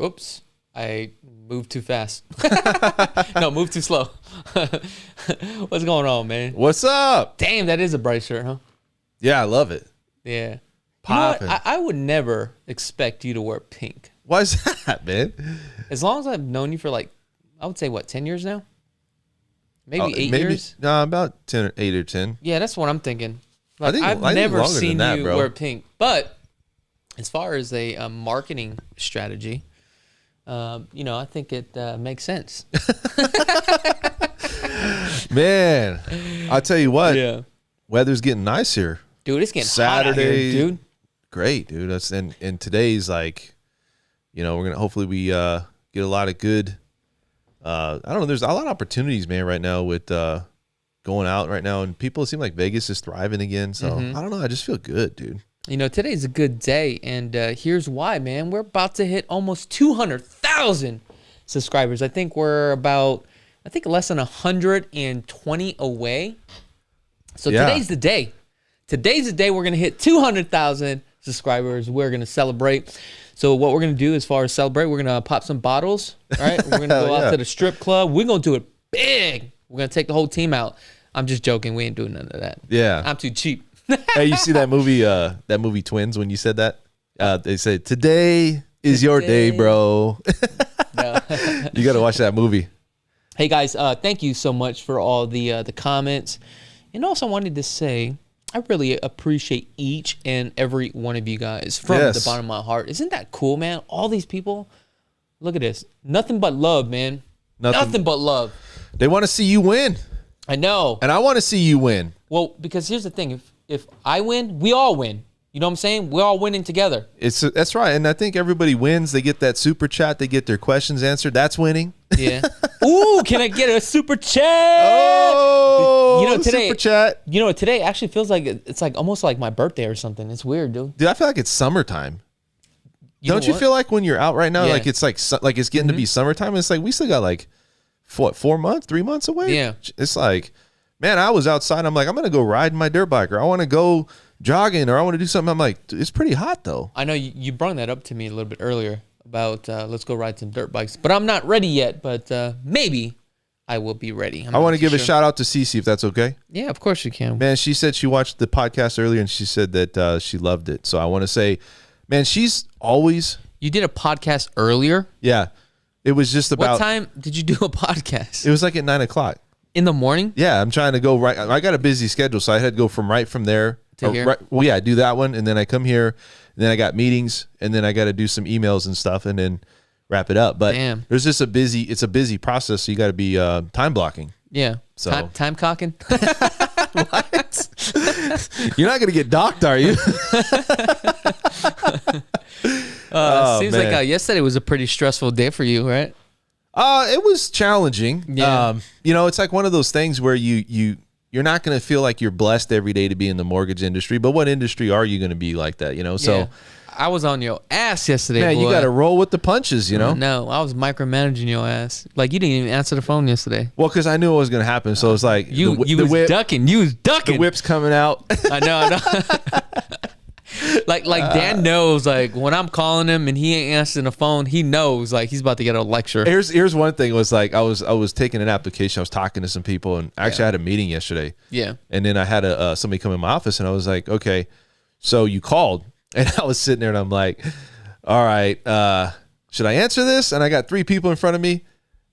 Whoops. I moved too fast. No, moved too slow. What's going on, man? What's up? Damn, that is a bright shirt, huh? Yeah, I love it. Yeah. Popping. You know I would never expect you to wear pink. Why is that, man? As long as I've known you for like, I would say, 10 years now? Maybe 8 years? No, about 8 or 10. Yeah, that's what I'm thinking. Like, I I've think never longer seen than that, you bro. wear pink. But as far as a marketing strategy, I think it makes sense. Man, I'll tell you what. Yeah. Weather's getting nice here. Dude, it's getting Saturday, hot out here, dude. Great, dude. That's and today's like, we're gonna hopefully we get a lot of good. I don't know. There's a lot of opportunities, man, right now with going out right now, and people seem like Vegas is thriving again. So I don't know. I just feel good, dude. Today's a good day, and here's why, man. We're about to hit almost 200,000 subscribers. I think we're about, less than 120 away. So Yeah. today's the day. Today's the day we're going to hit 200,000 subscribers. We're going to celebrate. So what we're going to do as far as celebrate, we're going to pop some bottles, right? We're going to go out to the strip club. We're going to do it big. We're going to take the whole team out. I'm just joking. We ain't doing none of that. Yeah. I'm too cheap. Hey, you see that movie Twins when you said that? They said, today is your day, bro. No. You got to watch that movie. Hey, guys, thank you so much for all the comments. And also I wanted to say, I really appreciate each and every one of you guys from the bottom of my heart. Isn't that cool, man? All these people, look at this. Nothing but love, man. Nothing but love. They want to see you win. I know. And I want to see you win. Well, because here's the thing. If I win, we all win. You know what I'm saying? We're all winning together. That's right. And I think everybody wins. They get that super chat. They get their questions answered. That's winning. Yeah. Ooh, can I get a super chat? Oh, today, super chat. Today actually feels like it's like almost like my birthday or something. It's weird, dude. Dude, I feel like it's summertime. Don't you feel like when you're out right now, Yeah. like it's getting to be summertime? It's like we still got like 3 months away. Yeah. It's like, man, I was outside. I'm like, I'm gonna go ride my dirt bike, or I want to go jogging, or I want to do something. I'm like, dude, it's pretty hot though. I know you brought that up to me a little bit earlier about let's go ride some dirt bikes, but I'm not ready yet. But maybe I will be ready. I want to give a shout out to Cece, if that's okay. Yeah, of course you can. Man, she said she watched the podcast earlier and she said that she loved it. So I want to say, man, she's always. You did a podcast earlier? Yeah. It was just about. What time did you do a podcast? It was like at 9:00. In the morning? Yeah, I'm trying to go right. I got a busy schedule, so I had to go from there to here. Right, well, yeah, I do that one, and then I come here, and then I got meetings, and then I got to do some emails and stuff, and then wrap it up. But there's just it's a busy process, so you got to be time blocking. Yeah. So time cocking. What? You're not gonna get docked, are you? Seems like yesterday was a pretty stressful day for you, right? It was challenging. Yeah. It's like one of those things where you're not going to feel like you're blessed every day to be in the mortgage industry, but what industry are you going to be like that, So yeah. I was on your ass yesterday, man, boy. you got to roll with the punches, No, I was micromanaging your ass. Like, you didn't even answer the phone yesterday. Well, because I knew it was going to happen, so it's like you was ducking. You was ducking. The whip's coming out. I know. Like Dan knows, like, when I'm calling him and he ain't answering the phone, he knows, like, he's about to get a lecture. Here's one thing. Was like I was taking an application. I was talking to some people, and actually I had a meeting yesterday. Yeah. And then I had somebody come in my office, and I was like, okay, so you called, and I was sitting there, and I'm like, all right, should I answer this? And I got 3 people in front of me,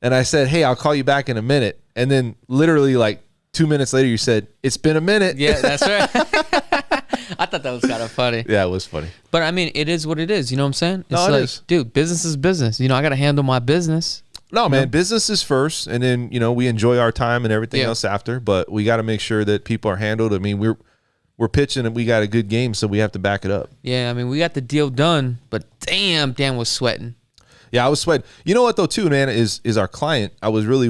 and I said, hey, I'll call you back in a minute. And then literally like 2 minutes later, you said, it's been a minute. Yeah, that's right. I thought that was kind of funny. Yeah, it was funny. But I mean, it is what it is. You know what I'm saying? It's No, it like, is. dude, business is business. I got to handle my business. No, man, business is first, and then we enjoy our time and everything else after. But we got to make sure that people are handled. I mean, we're pitching and we got a good game, so we have to back it up. Yeah, I mean, we got the deal done, but damn, Dan was sweating. Yeah, I was sweating. You know what though, too, man, is our client. I really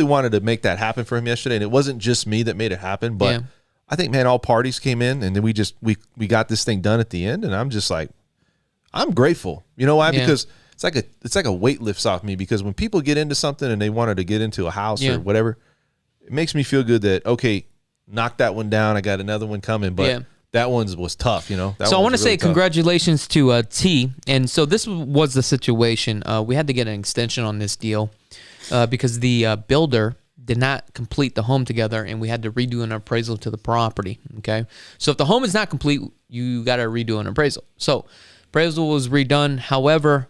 wanted to make that happen for him yesterday, and it wasn't just me that made it happen, but. Yeah. I think, man, all parties came in, and then we got this thing done at the end, and I'm just like, I'm grateful. You know why? Yeah. Because it's like a weight lifts off me, because when people get into something and they wanted to get into a house or whatever, it makes me feel good that, okay, knock that one down. I got another one coming, but that one was tough, So I want to say congratulations to T. And so this was the situation. We had to get an extension on this deal because the builder did not complete the home together, and we had to redo an appraisal to the property. Okay, so if the home is not complete, you got to redo an appraisal. So appraisal was redone. However,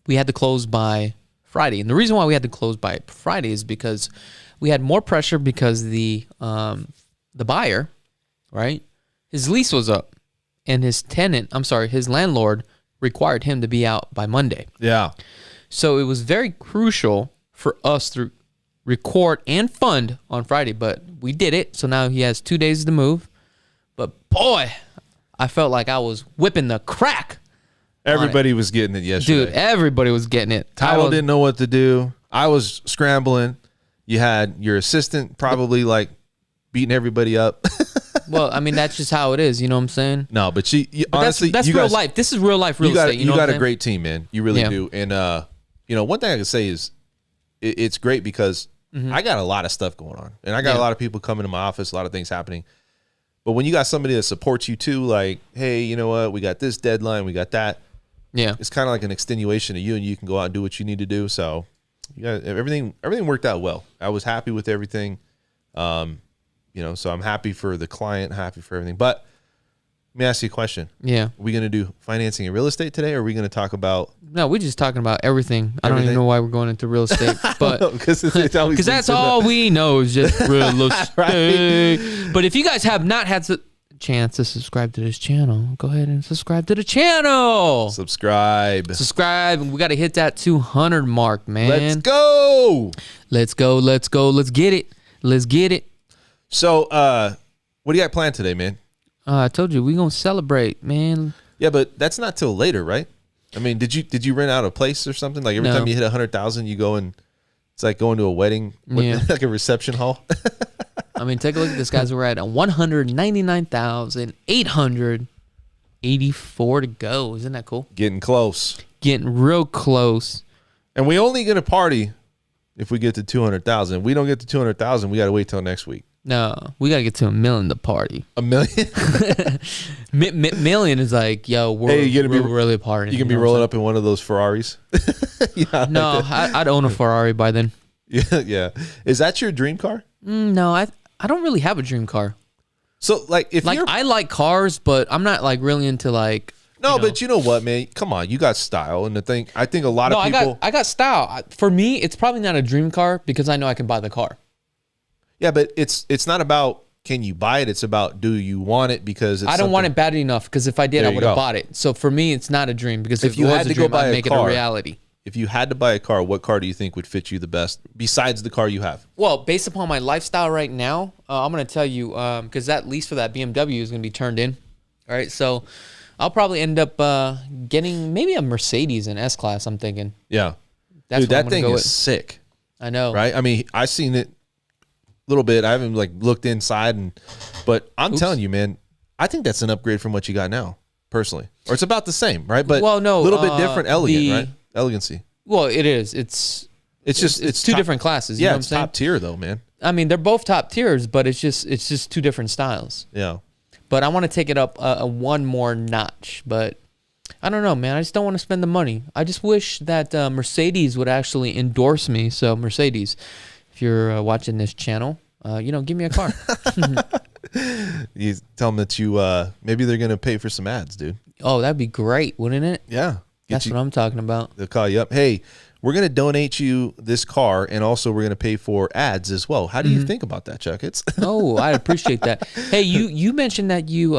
we had to close by Friday, and the reason why we had to close by Friday is because we had more pressure because the buyer, right, his lease was up, and his landlord required him to be out by Monday. Yeah. So it was very crucial for us to record and fund on Friday, but we did it. So now he has 2 days to move. But boy, I felt like I was whipping the crack. Everybody was getting it yesterday. Dude, everybody was getting it. Tyler didn't know what to do. I was scrambling. You had your assistant probably like beating everybody up. Well, I mean, that's just how it is. You know what I'm saying? No, but honestly, that's real life. This is real life real estate. You got a great team, man. You really do. And, one thing I can say is it's great because I got a lot of stuff going on. And I got a lot of people coming to my office, a lot of things happening. But when you got somebody that supports you too, like, hey, you know what? We got this deadline. We got that. Yeah. It's kind of like an extenuation of you, and you can go out and do what you need to do. So you got everything worked out well. I was happy with everything. So I'm happy for the client, happy for everything. But let me ask you a question. Yeah. Are we going to do financing in real estate today, or are we going to talk about... No, we're just talking about everything. I don't even know why we're going into real estate. But because that's all we know is just real estate. Right? But if you guys have not had the chance to subscribe to this channel, go ahead and subscribe to the channel. Subscribe. We got to hit that 200 mark, man. Let's go. Let's get it. So, what do you got planned today, man? I told you, we're going to celebrate, man. Yeah, but that's not till later, right? I mean, did you rent out a place or something? Like every time you hit 100,000, you go and it's like going to a wedding, like a reception hall. I mean, take a look at this, guys. We're at 199,884 to go. Isn't that cool? Getting close. Getting real close. And we only going to party if we get to 200,000. If we don't get to 200,000, we got to wait till next week. No, we got to get to $1 million to party. $1 million? Million is like, yo, we're really partying. You can be rolling up in one of those Ferraris? No, I'd own a Ferrari by then. Yeah. Is that your dream car? No, I don't really have a dream car. So, like, I like cars, but I'm not, like, really into, like... No, but you know what, man? Come on, you got style. And I think a lot of people... I got style. For me, it's probably not a dream car because I know I can buy the car. Yeah, but it's not about can you buy it. It's about do you want it because it's I don't want it bad enough because if I did, I would have bought it. So for me, it's not a dream because if you had to go buy a car, it a reality. If you had to buy a car, what car do you think would fit you the best besides the car you have? Well, based upon my lifestyle right now, I'm going to tell you because that lease for that BMW is going to be turned in. All right, so I'll probably end up getting maybe a Mercedes in S-Class, I'm thinking. Yeah. Dude, that thing is sick. I know. Right? I mean, I've seen it little bit. I haven't like looked inside, but I'm telling you, man, I think that's an upgrade from what you got now, personally. Or it's about the same, right? But a little bit different, right? Elegancy. Well, it is. It's two different classes. You know what I'm saying? Top tier though, man. I mean, they're both top tiers, but it's just two different styles. Yeah. But I want to take it up one more notch. But I don't know, man. I just don't want to spend the money. I just wish that Mercedes would actually endorse me. So Mercedes, if you're watching this channel, give me a car. You tell them that you maybe they're gonna pay for some ads, dude. Oh, that'd be great, wouldn't it? Yeah, that's what I'm talking about. They'll call you up. Hey, we're gonna donate you this car, and also we're gonna pay for ads as well. How do you think about that, Chakits? Oh, I appreciate that. Hey, you mentioned that you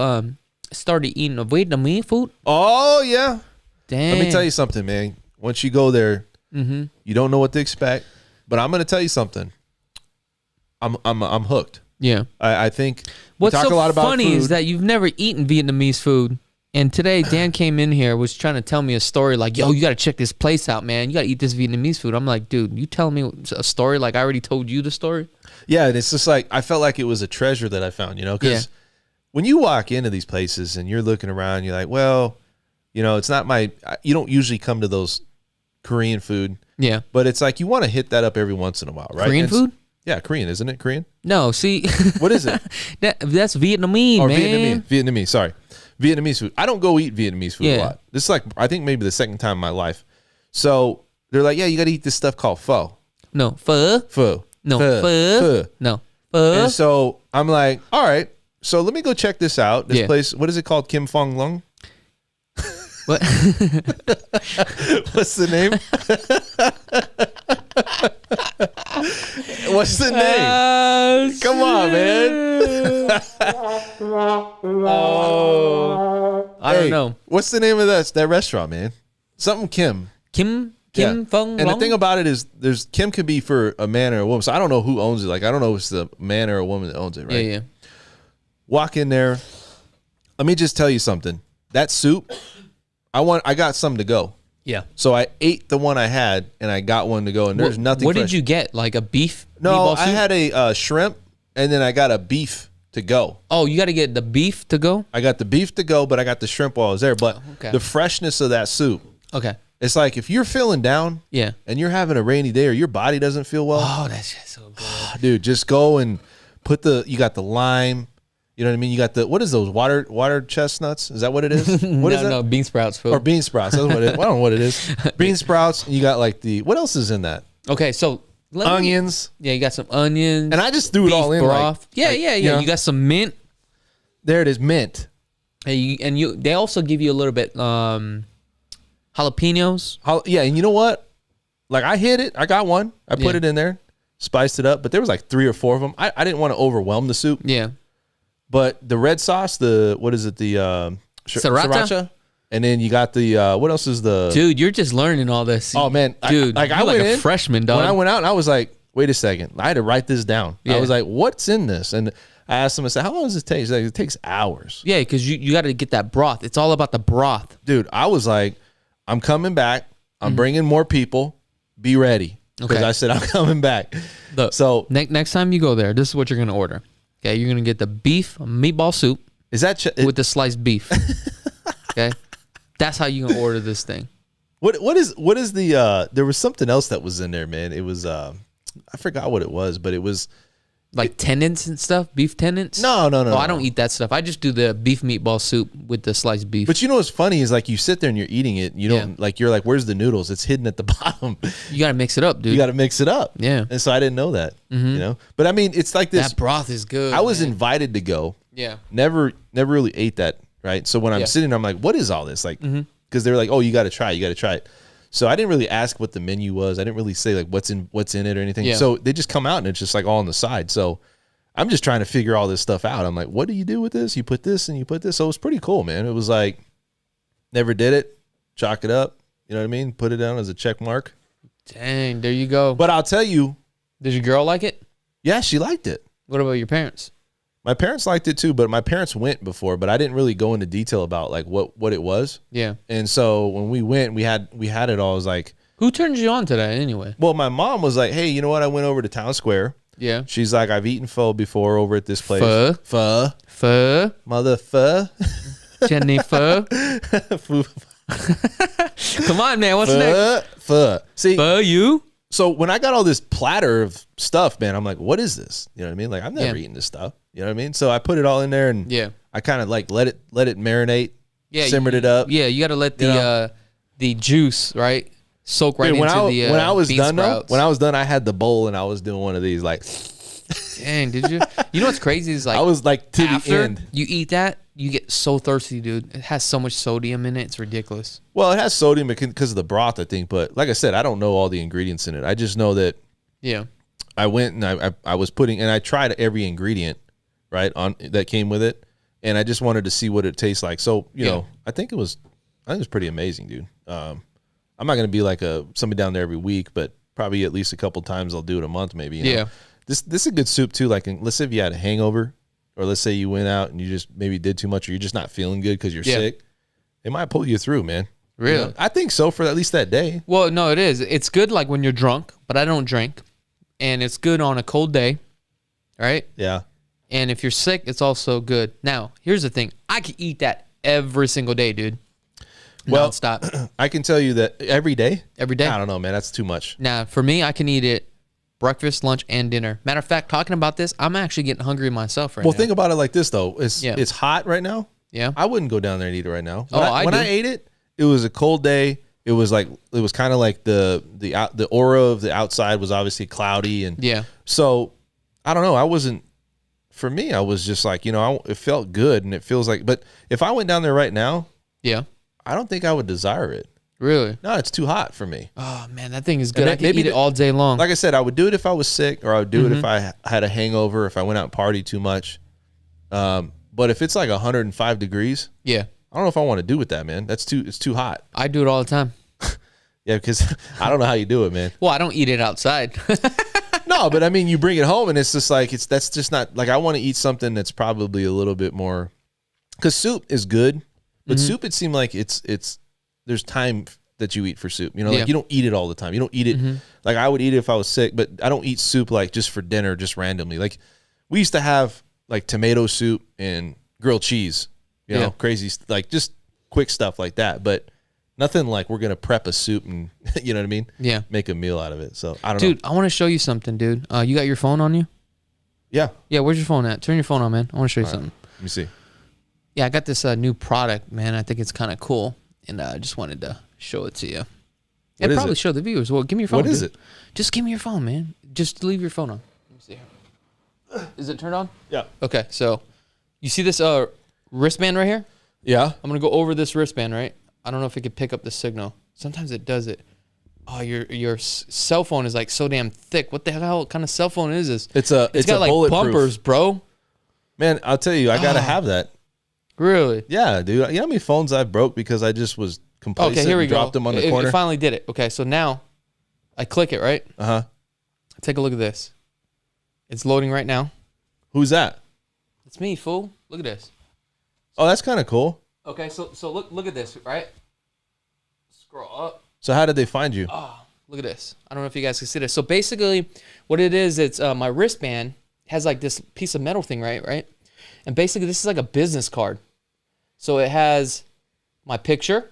started eating Vietnamese food. Oh yeah. Damn. Let me tell you something, man. Once you go there, you don't know what to expect. But I'm going to tell you something. I'm hooked. Yeah. I think what's so funny is that you've never eaten Vietnamese food. And today Dan came in here, was trying to tell me a story like, yo, you got to check this place out, man. You got to eat this Vietnamese food. I'm like, dude, you telling me a story like I already told you the story? Yeah, and it's just like I felt like it was a treasure that I found, because when you walk into these places and you're looking around, you're like, well, it's not you don't usually come to those Korean food. Yeah. But it's like you want to hit that up every once in a while, right? Korean food? Yeah, Korean, isn't it? Korean? No, see. What is it? That's Vietnamese, man. Vietnamese, sorry. Vietnamese food. I don't go eat Vietnamese food a lot. This is like, I think maybe the second time in my life. So they're like, yeah, you got to eat this stuff called pho. No, pho. Pho. No, pho. pho. No, pho. And so I'm like, all right, so let me go check this out. This place, what is it called? Kim Fong Lung? What? What's the name? What's the name? Come on, man. I don't know. What's the name of that restaurant, man? Something Kim. Kim Fong Long? And the thing about it is there's Kim could be for a man or a woman. So I don't know who owns it. Like, I don't know if it's the man or a woman that owns it, right? Yeah. Walk in there. Let me just tell you something. That soup, I got some to go. Yeah. So I ate the one I had, and I got one to go, and there's nothing. What fresh. did you get? Like a beef? No, meatball soup? I had a shrimp, and then I got a beef to go. Oh, you got to get the beef to go? I got the beef to go, but I got the shrimp while I was there. But the freshness of that soup. Okay. It's like if you're feeling down, and you're having a rainy day, or your body doesn't feel well. Oh, that's just so good, dude. Just go and you got the lime. You know what I mean? You got what is those water chestnuts? Is that what it is? What is that? No, bean sprouts. Phil. Or bean sprouts. That's what it is. Well, I don't know what it is. Bean sprouts. And you got like what else is in that? Okay, so onions. Yeah, you got some onions. And I just threw it all in. Broth. Yeah. You know? You got some mint. There it is, mint. And they also give you a little bit jalapenos. Yeah, and you know what? Like I hit it. I got one. I put it in there, spiced it up. But there was like 3 or 4 of them. I didn't want to overwhelm the soup. Yeah. But the red sauce, what is it? The sriracha. And then you got the what else is the? Dude, you're just learning all this. Oh man, dude, I went like a freshman, dog. When I went out, and I was like, wait a second, I had to write this down. Yeah. I was like, what's in this? And I asked them, I said, how long does it take? She's like, it takes hours. Yeah, because you got to get that broth. It's all about the broth, dude. I was like, I'm coming back. I'm bringing more people. Be ready, because I said I'm coming back. So next time you go there, this is what you're gonna order. Okay, you're gonna get the beef meatball soup. Is that with the sliced beef? Okay, that's how you gonna order this thing. What is the? There was something else that was in there, man. It was I forgot what it was, but it was like tendons and stuff. Beef tendons. No. Oh, I don't eat that stuff. I just do the beef meatball soup with the sliced beef. But you know what's funny is like you sit there and you're eating it. And you don't you're like, where's the noodles? It's hidden at the bottom. You gotta mix it up, dude. You gotta mix it up. Yeah. And so I didn't know that. You know. But I mean, it's like this. That broth is good. I was invited to go. Yeah. Never really ate that. Right. So when I'm sitting there, I'm like, what is all this? Like, because they were like, oh, you got to try it. You got to try it. So I didn't really ask what the menu was. I didn't really say like what's in it or anything. Yeah. So they just come out and it's just like all on the side. So I'm just trying to figure all this stuff out. I'm like, what do you do with this? You put this and you put this. So it was pretty cool, man. It was like, never did it. Chalk it up. You know what I mean? Put it down as a check mark. Dang, there you go. But I'll tell you. Did your girl like it? Yeah, she liked it. What about your parents? My parents liked it too, but my parents went before, but I didn't really go into detail about like what it was. Yeah. And so when we went, we had it all. I was like, who turned you on to that anyway? Well, my mom was like, hey, you know what? I went over to Town Square. Yeah. She's like, I've eaten pho before over at this place. Pho. Mother pho. Jenny pho. Come on, man. What's next? Pho. See, pho you? So when I got all this platter of stuff, man, I'm like, what is this? You know what I mean? Like, I've never eaten this stuff. You know what I mean? So I put it all in there and I kind of like let it marinate. Yeah. Simmered it up. Yeah. You got to let the juice, right? Soak right into the when I was done sprouts. though, when I was done, I had the bowl and I was doing one of these like. Dang, did you? You know what's crazy is like I was like to the end. You eat that, you get so thirsty, dude. It has so much sodium in it, it's ridiculous. Well, it has sodium because of the broth, I think. But like I said, I don't know all the ingredients in it. I just know that. Yeah. I went and I was putting and I tried every ingredient, right, on that came with it, and I just wanted to see what it tastes like. So you know, I think it was pretty amazing, dude. I'm not gonna be like somebody down there every week, but probably at least a couple times I'll do it a month, maybe. You know? This is a good soup too. Like, let's say if you had a hangover, or let's say you went out and you just maybe did too much, or you're just not feeling good because you're sick. It might pull you through, man. Really? You know? I think so for at least that day. Well, no, it is. It's good like when you're drunk, but I don't drink, and it's good on a cold day, right? Yeah. And if you're sick, it's also good. Now, here's the thing: I could eat that every single day, dude. Well, nonstop. I can tell you that every day. Every day. I don't know, man. That's too much. Now, for me, I can eat it breakfast, lunch, and dinner. Matter of fact, talking about this, I'm actually getting hungry myself right now. Well, think about it like this though. It's hot right now. Yeah. I wouldn't go down there and eat it right now. When I ate it, it was a cold day. It was kind of like the aura of the outside was obviously cloudy, and so I don't know. For me, I was just like, it felt good, and it feels like. But if I went down there right now, I don't think I would desire it. Really? No, it's too hot for me. Oh man, that thing is good. I could eat it all day long. Like I said, I would do it if I was sick, or I would do it if I had a hangover, if I went out and partied too much. But if it's like 105 degrees, I don't know if I want to do with that, man. It's too hot. I do it all the time. Yeah, because I don't know how you do it, man. Well, I don't eat it outside. No, but I mean, you bring it home, and it's just like that's just not like I want to eat something that's probably a little bit more. Because soup is good, but soup, it seemed like it's there's time that you eat for soup. Like you don't eat it all the time. You don't eat it like I would eat it if I was sick, but I don't eat soup like just for dinner, just randomly. Like we used to have like tomato soup and grilled cheese. Crazy, like just quick stuff like that. But nothing like we're going to prep a soup and, you know what I mean? Yeah. Make a meal out of it. So I don't know. Dude, I want to show you something, dude. You got your phone on you? Yeah. Yeah, where's your phone at? Turn your phone on, man. I want to show you something. Let me see. Yeah, I got this new product, man. I think it's kind of cool. And I just wanted to show it to you. And probably show the viewers. Well, give me your phone. What is it? Just give me your phone, man. Just leave your phone on. Let me see here. Is it turned on? Yeah. Okay, so you see this wristband right here? Yeah. I'm going to go over this wristband, right? I don't know if it could pick up the signal. Sometimes it does it. Oh, your cell phone is like so damn thick. What the hell kind of cell phone is this? It's got like bumpers, bro. Man, I'll tell you, I got to have that. Really? Yeah, dude. You know how many phones I broke because I just was complacent okay, here we and dropped them on the corner? It finally did it. Okay, so now I click it, right? Uh-huh. Take a look at this. It's loading right now. Who's that? It's me, fool. Look at this. Oh, that's kind of cool. Okay, so look at this, right? Scroll up. So how did they find you? Oh, look at this. I don't know if you guys can see this. So basically, what it is, it's my wristband has like this piece of metal thing, right? And basically, this is like a business card. So it has my picture.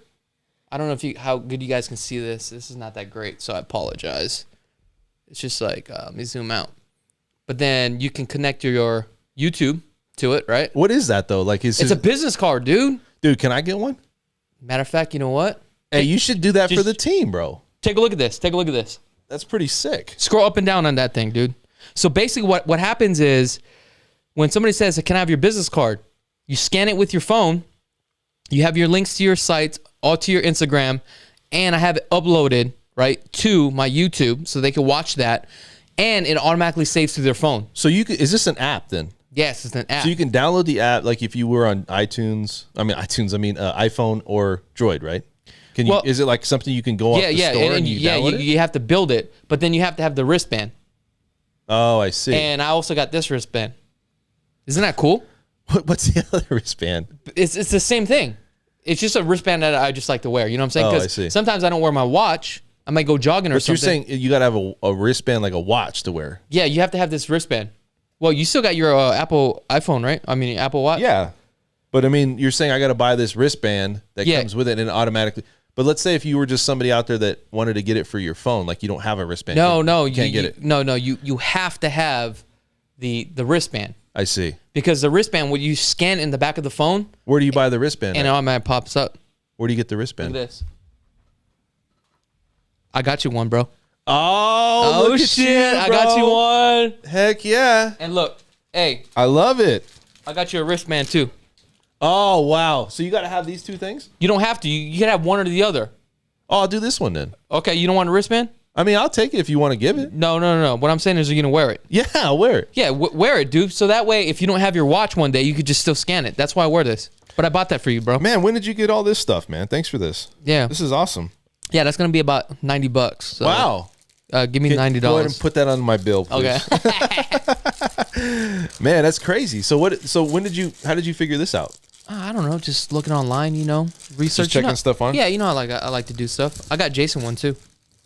I don't know how good you guys can see this. This is not that great, so I apologize. It's just like, let me zoom out. But then you can connect your YouTube to it, right? What is that though? Like, it's a business card, dude. Dude, can I get one? Matter of fact, you know what? Hey, you should do that for the team, bro. Take a look at this. Take a look at this. That's pretty sick. Scroll up and down on that thing, dude. So basically what happens is when somebody says, can I have your business card? You scan it with your phone. You have your links to your sites, all to your Instagram, and I have it uploaded, right, to my YouTube so they can watch that, and it automatically saves to their phone. So is this an app then? Yes, it's an app. So you can download the app like if you were on iPhone or Droid, right? Is it like something you can go off the store and you download it? You have to build it, but then you have to have the wristband. Oh, I see. And I also got this wristband. Isn't that cool? What's the other wristband? It's the same thing. It's just a wristband that I just like to wear. You know what I'm saying? Oh, I see. Sometimes I don't wear my watch. I might go jogging or something. But you're saying you got to have a wristband like a watch to wear. Yeah, you have to have this wristband. Well, you still got your Apple iPhone, right? I mean, Apple Watch? Yeah. But I mean, you're saying I got to buy this wristband that comes with it and automatically. But let's say if you were just somebody out there that wanted to get it for your phone, like you don't have a wristband. No, you can't get it. No, you have to have the wristband. I see. Because the wristband, when you scan in the back of the phone. Where do you buy the wristband? And it automatically pops up. Where do you get the wristband? Look at this. I got you one, bro. Oh shit! You, I got you one. Heck yeah! And look, hey. I love it. I got you a wristband too. Oh wow! So you got to have these two things? You don't have to. You can have one or the other. Oh, I'll do this one then. Okay, you don't want a wristband? I mean, I'll take it if you want to give it. No. What I'm saying is you're going to wear it. Yeah, I'll wear it. Yeah, wear it, dude. So that way, if you don't have your watch one day, you could just still scan it. That's why I wear this. But I bought that for you, bro. Man, when did you get all this stuff, man? Thanks for this. Yeah. This is awesome. Yeah, that's going to be about $90. So, wow. Give me $90. Go ahead and put that on my bill, please. Okay. Man, that's crazy. So how did you figure this out? I don't know. Just looking online, researching. Just checking stuff on? Yeah, I like to do stuff. I got Jason one too.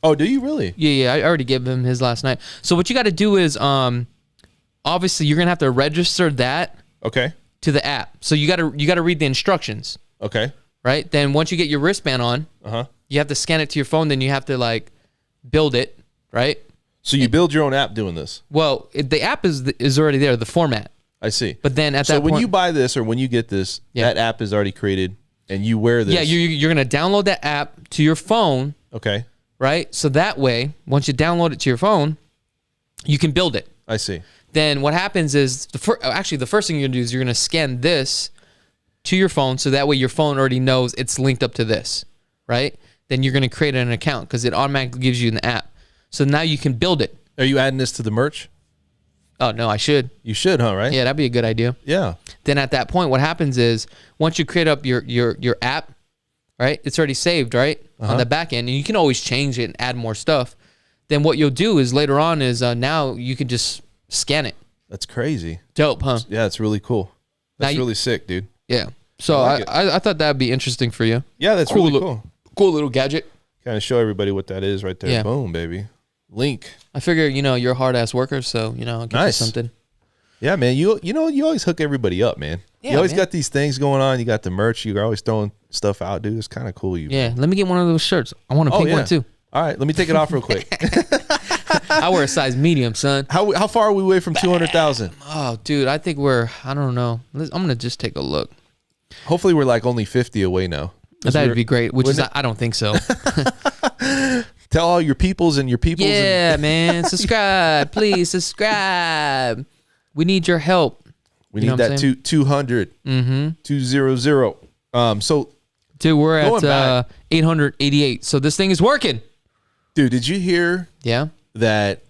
Oh, do you really? Yeah. I already gave him his last night. So what you got to do is, obviously you're gonna have to register that. Okay. To the app. So you gotta read the instructions. Okay. Right. Then once you get your wristband on, you have to scan it to your phone. Then you have to build it. Right. So you build your own app doing this? Well, the app is already there, the format. I see. But then at that point... So when you buy this or when you get this, that app is already created and you wear this. Yeah, you're going to download that app to your phone. Okay. Right? So that way, once you download it to your phone, you can build it. I see. Then what happens is, the first thing you're going to do is you're going to scan this to your phone, so that way your phone already knows it's linked up to this, right? Then you're going to create an account because it automatically gives you an app. So now you can build it. Are you adding this to the merch? Oh, no, I should. You should, huh, right? Yeah, that'd be a good idea. Yeah. Then at that point, what happens is, once you create up your app, right, it's already saved, right, on the back end, and you can always change it and add more stuff. Then what you'll do is later on is now you can just scan it. That's crazy. Dope, huh? Yeah, it's really cool. That's really sick, dude. Yeah. So I thought that'd be interesting for you. Yeah, that's really cool. Cool little gadget. Kind of show everybody what that is right there. Yeah. Boom, baby. Link. I figure, you're a hard ass worker, so I'll get you something. Yeah, man. You always hook everybody up, man. Yeah, you always got these things going on. You got the merch. You're always throwing stuff out, dude. It's kind of cool. Let me get one of those shirts. I want a pink one too. All right, let me take it off real quick. I wear a size medium, son. How far are we away from 200,000? Oh, dude, I think I don't know. I'm gonna just take a look. Hopefully, we're like only 50 away now. That'd be great. I don't think so. Tell all your peoples and your peoples. Yeah, man. Subscribe. Please subscribe. We need your help. We need that 200. 200. So, dude, we're at 888. So this thing is working. Dude, did you hear? Yeah. That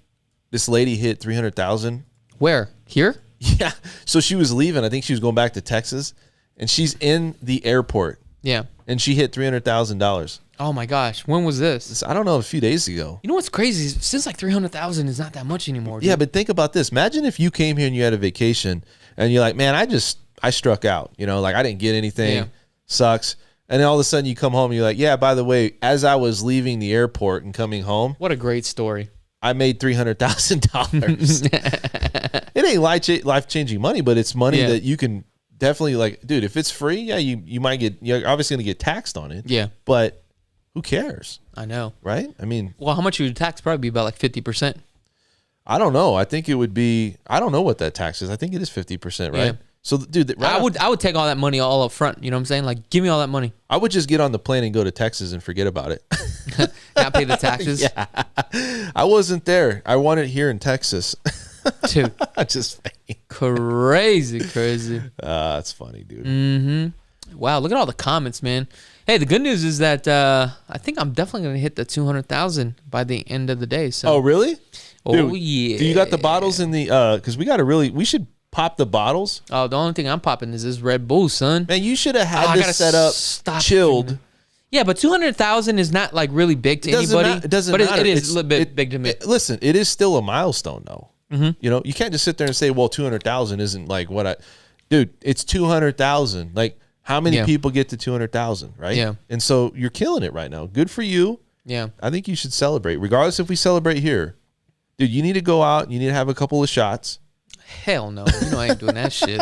this lady hit 300,000? Where? Here? Yeah. So she was leaving. I think she was going back to Texas, and she's in the airport. Yeah. And she hit $300,000. Oh my gosh. When was this? I don't know, a few days ago. You know what's crazy? Since like 300,000 is not that much anymore. Dude. Yeah, but think about this. Imagine if you came here and you had a vacation and you're like, man, I struck out. Like I didn't get anything. Yeah. Sucks. And then all of a sudden you come home and you're like, yeah, by the way, as I was leaving the airport and coming home. What a great story. I made $300,000. It ain't life-changing money, but it's money that you can definitely dude, if it's free, you're obviously going to get taxed on it. Yeah. But who cares? I know. Right? I mean. Well, how much would tax? Probably be about like 50%. I don't know. I think it would be, I don't know what that tax is. I think it is 50%, right? Yeah. So, dude, I would take all that money all up front. You know what I'm saying? Like, give me all that money. I would just get on the plane and go to Texas and forget about it. Not pay the taxes? Yeah. I wasn't there. I want it here in Texas. Dude. Just crazy. That's funny, dude. Mm-hmm. Wow, look at all the comments, man. Hey, the good news is that I think I'm definitely going to hit the 200,000 by the end of the day. So. Oh, really? Dude, yeah. Do you got the bottles in the, because we should pop the bottles. Oh, the only thing I'm popping is this Red Bull, son. Man, you should have had this set up chilled. Yeah, but 200,000 is not like really big to anybody. It doesn't matter. It is a little bit big to me. Listen, it is still a milestone, though. Mm-hmm. You can't just sit there and say, well, 200,000 isn't like dude, it's 200,000. Like, how many people get to 200,000, right? Yeah. And so you're killing it right now. Good for you. Yeah. I think you should celebrate. Regardless if we celebrate here. Dude, you need to go out. You need to have a couple of shots. Hell no. I ain't doing that shit.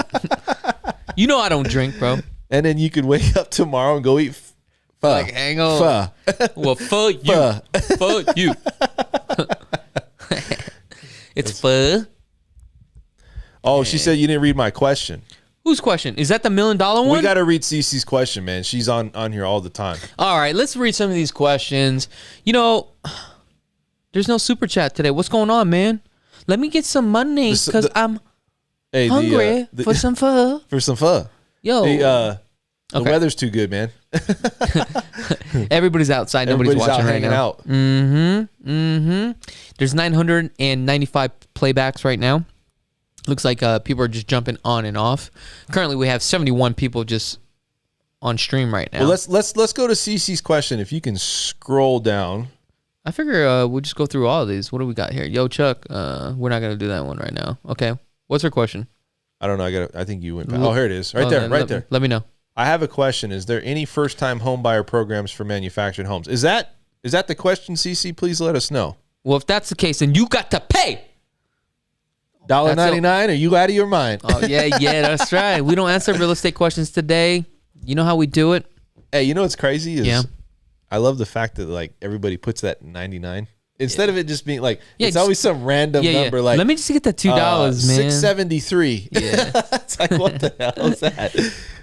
I don't drink, bro. And then you could wake up tomorrow and go eat pho. Like, hang on. Pho. Well, pho you. Pho you. It's pho. Oh, she said you didn't read my question. Whose question? Is that the $1 million one? We got to read Cece's question, man. She's on here all the time. All right, let's read some of these questions. There's no super chat today. What's going on, man? Let me get some money because I'm hungry for some pho. For some pho. Yo. The weather's too good, man. Everybody's outside. Nobody's watching right now. Out. Mm-hmm. There's 995 playbacks right now. Looks like people are just jumping on and off. Currently, we have 71 people just on stream right now. Well, let's go to Cece's question. If you can scroll down. I figure we'll just go through all of these. What do we got here? Yo, Chuck, we're not going to do that one right now. Okay. What's her question? I don't know. I think you went back. Oh, here it is. Right there. Let me know. I have a question. Is there any first-time home buyer programs for manufactured homes? Is that the question, Cece? Please let us know. Well, if that's the case, then you got to pay. $1.99? Are you out of your mind? Oh, yeah, that's right. We don't answer real estate questions today. You know how we do it? Hey, you know what's crazy is I love the fact that like everybody puts that 99 Instead of it just being like, it's always some random number. Like, let me just get that $2, man. 673. Yeah. It's like, what the hell is that?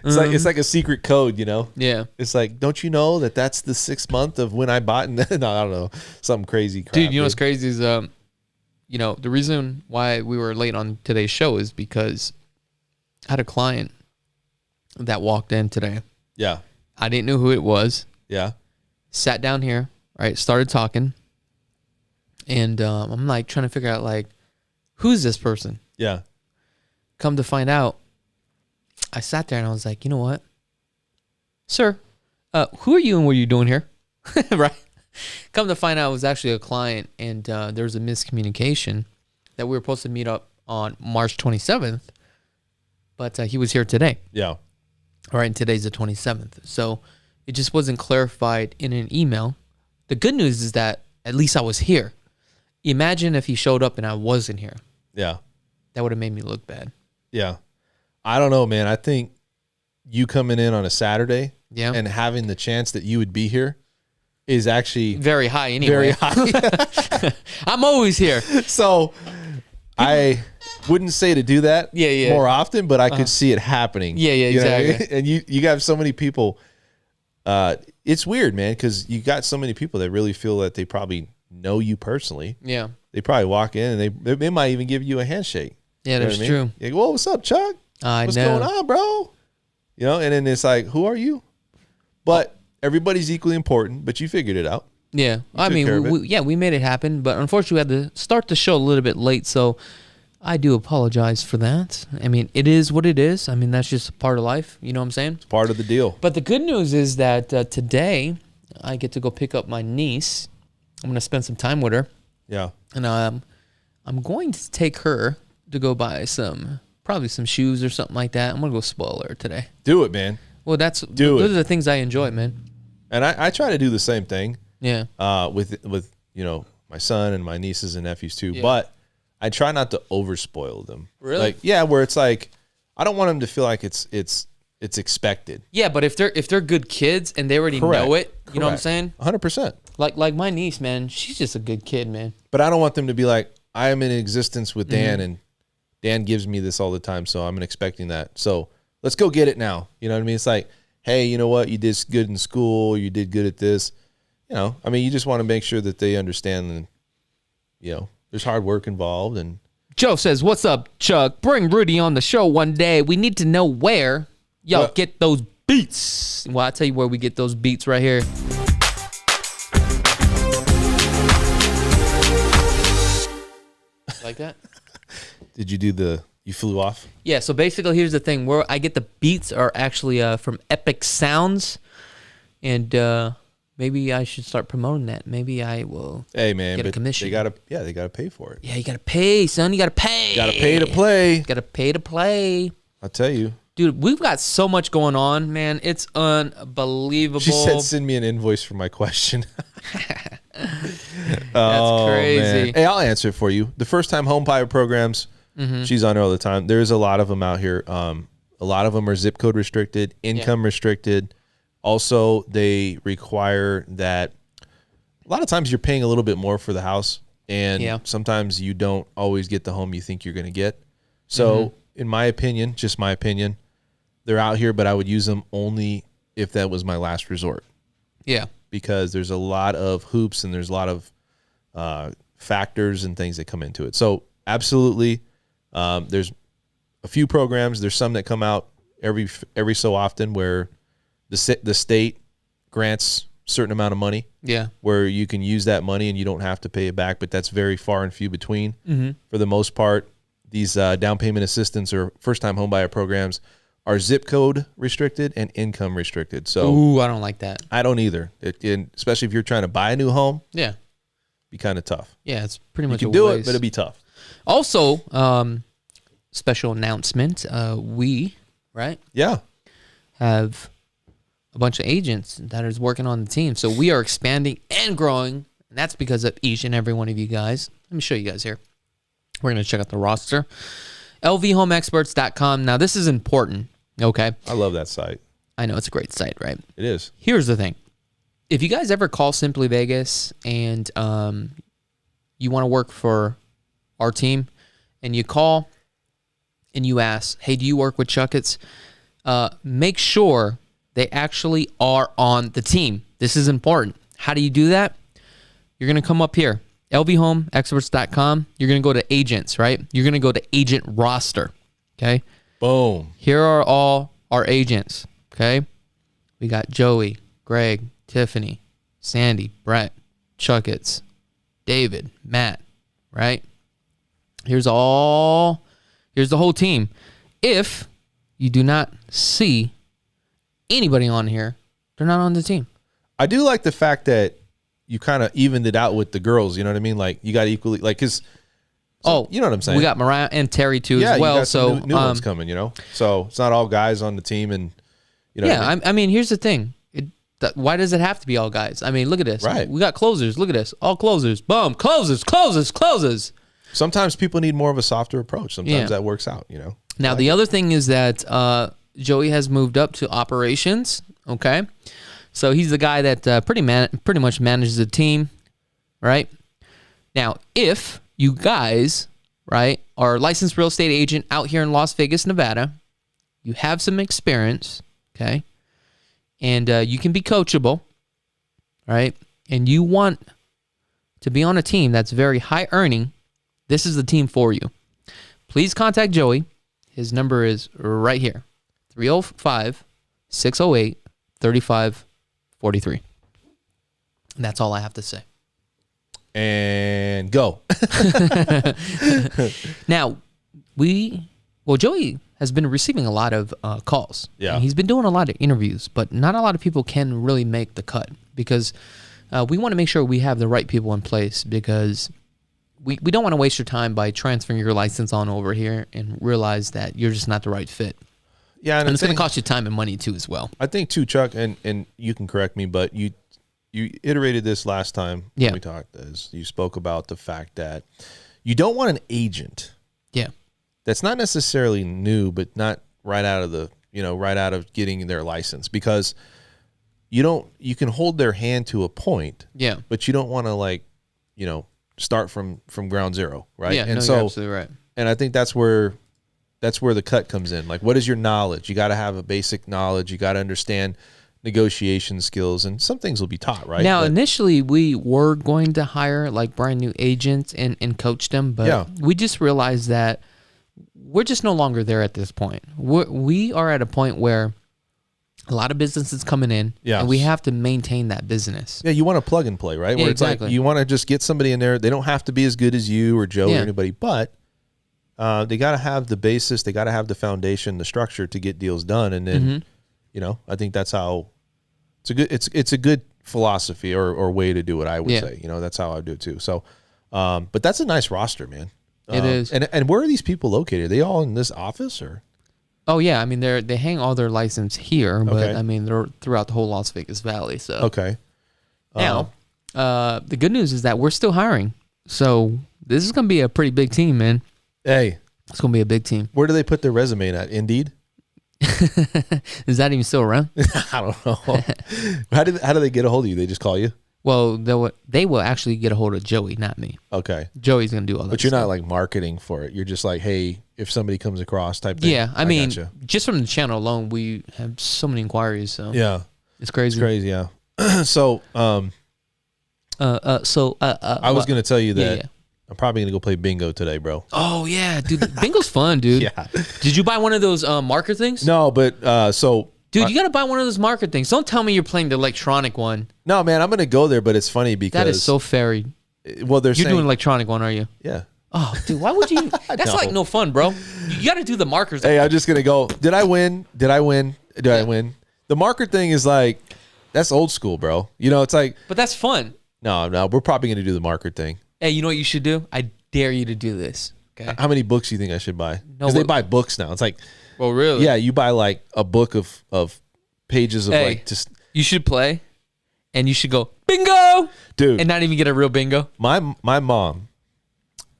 It's like a secret code, you know? Yeah. It's like, don't you know that's the 6th month of when I bought? No, I don't know. Something crazy crap. Dude, you know what's crazy is, the reason why we were late on today's show is because I had a client that walked in today. Yeah. I didn't know who it was. Yeah. Sat down here, right? Started talking. And I'm like trying to figure out like, who's this person? Yeah. Come to find out, I sat there and I was like, you know what, sir, who are you and what are you doing here? Right. Come to find out, it was actually a client, and there was a miscommunication that we were supposed to meet up on March 27th, but he was here today. Yeah. All right. And today's the 27th, so it just wasn't clarified in an email. The good news is that at least I was here. Imagine if he showed up and I wasn't here. Yeah. That would have made me look bad. Yeah. I don't know, man. I think you coming in on a Saturday and having the chance that you would be here is actually very high anyway. Very high. I'm always here. So I wouldn't say to do that more often, but I could see it happening. Yeah, exactly. I mean? And you got so many people. It's weird, man, because you got so many people that really feel that they probably know you personally. Yeah. They probably walk in and they might even give you a handshake. Yeah, that's true. You go, well, what's up, Chuck? What's going on, bro? You know, and then it's like, who are you? But everybody's equally important, but you figured it out. Yeah. I mean, we made it happen, but unfortunately we had to start the show a little bit late, so I do apologize for that. I mean, it is what it is. I mean, that's just part of life. You know what I'm saying? It's part of the deal. But the good news is that today I get to go pick up my niece. I'm going to spend some time with her. Yeah. And I'm going to take her to go buy probably some shoes or something like that. I'm going to go spoil her today. Do it, man. Well, those are the things I enjoy, man. And I try to do the same thing. Yeah. With my son and my nieces and nephews too. Yeah. But I try not to overspoil them. Really? Like, where it's like, I don't want them to feel like it's expected. Yeah, but if they're good kids and they already know it, you know what I'm saying? 100%. Like my niece, man, she's just a good kid, man. But I don't want them to be like, I am in existence with Dan, and Dan gives me this all the time, so I'm expecting that. So let's go get it now. You know what I mean? It's like, hey, you know what? You did good in school. You did good at this. You know, I mean, you just want to make sure that they understand that, there's hard work involved. And Joe says, what's up, Chuck? Bring Rudy on the show one day. We need to know where y'all get those beats. Well, I'll tell you where we get those beats right here. Like that? Did you do you flew off? Yeah, so basically here's the thing. Where I get the beats are actually from Epic Sounds. And maybe I should start promoting that. Maybe I will get a commission. They gotta pay for it. Yeah, you gotta pay, son. You gotta pay. Gotta pay to play. Gotta pay to play. I'll tell you. Dude, we've got so much going on, man. It's unbelievable. She said send me an invoice for my question. That's crazy. Man. Hey, I'll answer it for you. The first time home buyer programs, she's on there all the time. There's a lot of them out here. A lot of them are zip code restricted, income restricted. Also, they require that a lot of times you're paying a little bit more for the house, and sometimes you don't always get the home you think you're going to get. So, in my opinion, just my opinion, they're out here, but I would use them only if that was my last resort. Yeah. Because there's a lot of hoops and there's a lot of factors and things that come into it. So absolutely, there's a few programs. There's some that come out every so often where the state grants a certain amount of money. Yeah. Where you can use that money and you don't have to pay it back, but that's very far and few between. For the most part, these down payment assistance or first-time homebuyer programs are zip code restricted and income restricted. So, I don't like that. I don't either. Especially if you're trying to buy a new home. Yeah. Be kind of tough. Yeah, it's pretty much you can do it, but it'll be tough. Also, special announcement. We have a bunch of agents that is working on the team. So we are expanding and growing, and that's because of each and every one of you guys. Let me show you guys here. We're going to check out the roster. lvhomeexperts.com. Now, this is important. Okay. I love that site. I know, it's a great site, right? It is. Here's the thing. If you guys ever call Simply Vegas and you want to work for our team, and you call and you ask, hey, do you work with Chakits? Make sure they actually are on the team. This is important. How do you do that? You're going to come up here, lvhomeexperts.com. You're going to go to agents, right? You're going to go to agent roster, okay? Boom. Here are all our agents, okay? We got Joey, Greg, Tiffany, Sandy, Brett, Chakits, David, Matt, right? Here's the whole team. If you do not see anybody on here, they're not on the team. I do like the fact that you kind of evened it out with the girls. You know what I mean? Like you got equally, like, cause you know what I'm saying? We got Mariah and Terry too as well. You got so new ones coming, you know? So it's not all guys on the team and, you know. Yeah. I mean, here's the thing. Why does it have to be all guys? I mean, look at this. Right. We got closers. Look at this. All closers. Boom. Closes. Sometimes people need more of a softer approach. Sometimes that works out, you know? Now, the other thing is that Joey has moved up to operations, okay? So he's the guy that pretty much manages the team, right? Now, if you guys, right, are a licensed real estate agent out here in Las Vegas, Nevada, you have some experience, okay? And you can be coachable, right? And you want to be on a team that's very high earning, this is the team for you. Please contact Joey. His number is right here, 305-608-3543. And that's all I have to say. And go. Now, Joey has been receiving a lot of calls. Yeah. And he's been doing a lot of interviews, but not a lot of people can really make the cut because we want to make sure we have the right people in place because we don't want to waste your time by transferring your license on over here and realize that you're just not the right fit. Yeah, and it's going to cost you time and money too as well. I think too, Chuck, and you can correct me, but you iterated this last time when we talked. As you spoke about the fact that you don't want an agent. Yeah. That's not necessarily new, but not right out of getting their license because you can hold their hand to a point. Yeah. But you don't want to start from ground zero, right? Yeah, and you're absolutely right. And I think that's where the cut comes in. Like, what is your knowledge? You got to have a basic knowledge. You got to understand negotiation skills, and some things will be taught, right? Now, initially, we were going to hire like brand new agents and coach them, but we just realized that we're just no longer there at this point. We are at a point where a lot of businesses coming in, and we have to maintain that business. Yeah, you want to plug and play, right? Yeah, where it's exactly. like you want to just get somebody in there. They don't have to be as good as you or Joe or anybody, but they got to have the basis. They got to have the foundation, the structure to get deals done. And then, I think that's how it's a good philosophy or way to do it. I would say, that's how I do it too. So, but that's a nice roster, man. It is. And where are these people located? Are they all in this office or? Oh yeah, I mean they hang all their license here, but I mean they're throughout the whole Las Vegas Valley. So okay. Now, the good news is that we're still hiring. So this is gonna be a pretty big team, man. Hey, it's gonna be a big team. Where do they put their resume at? Indeed. Is that even still around? I don't know. How do they get a hold of you? They just call you? Well, they will actually get a hold of Joey, not me. Okay. Joey's going to do all that. But you're not like marketing for it. You're just like, hey, if somebody comes across type thing. Yeah. I mean, just from the channel alone, we have so many inquiries. So yeah, it's crazy. It's crazy. Yeah. So, I was going to tell you that I'm probably going to go play bingo today, bro. Oh yeah, dude. Bingo's fun, dude. Yeah. Did you buy one of those marker things? No, but so. Dude, you got to buy one of those marker things. Don't tell me you're playing the electronic one. No, man, I'm going to go there, but it's funny because... That is so fairy. Well, you're doing electronic one, are you? Yeah. Oh, dude, why would you... That's like no fun, bro. You got to do the markers. Hey, I'm just going to go, did I win? I win? The marker thing is like, that's old school, bro. It's like... But that's fun. No, we're probably going to do the marker thing. Hey, you know what you should do? I dare you to do this. Okay. How many books do you think I should buy? Because they buy books now. It's like... Well, really? Yeah, you buy like a book of pages of like just... You should play, and you should go, bingo! Dude. And not even get a real bingo. My mom...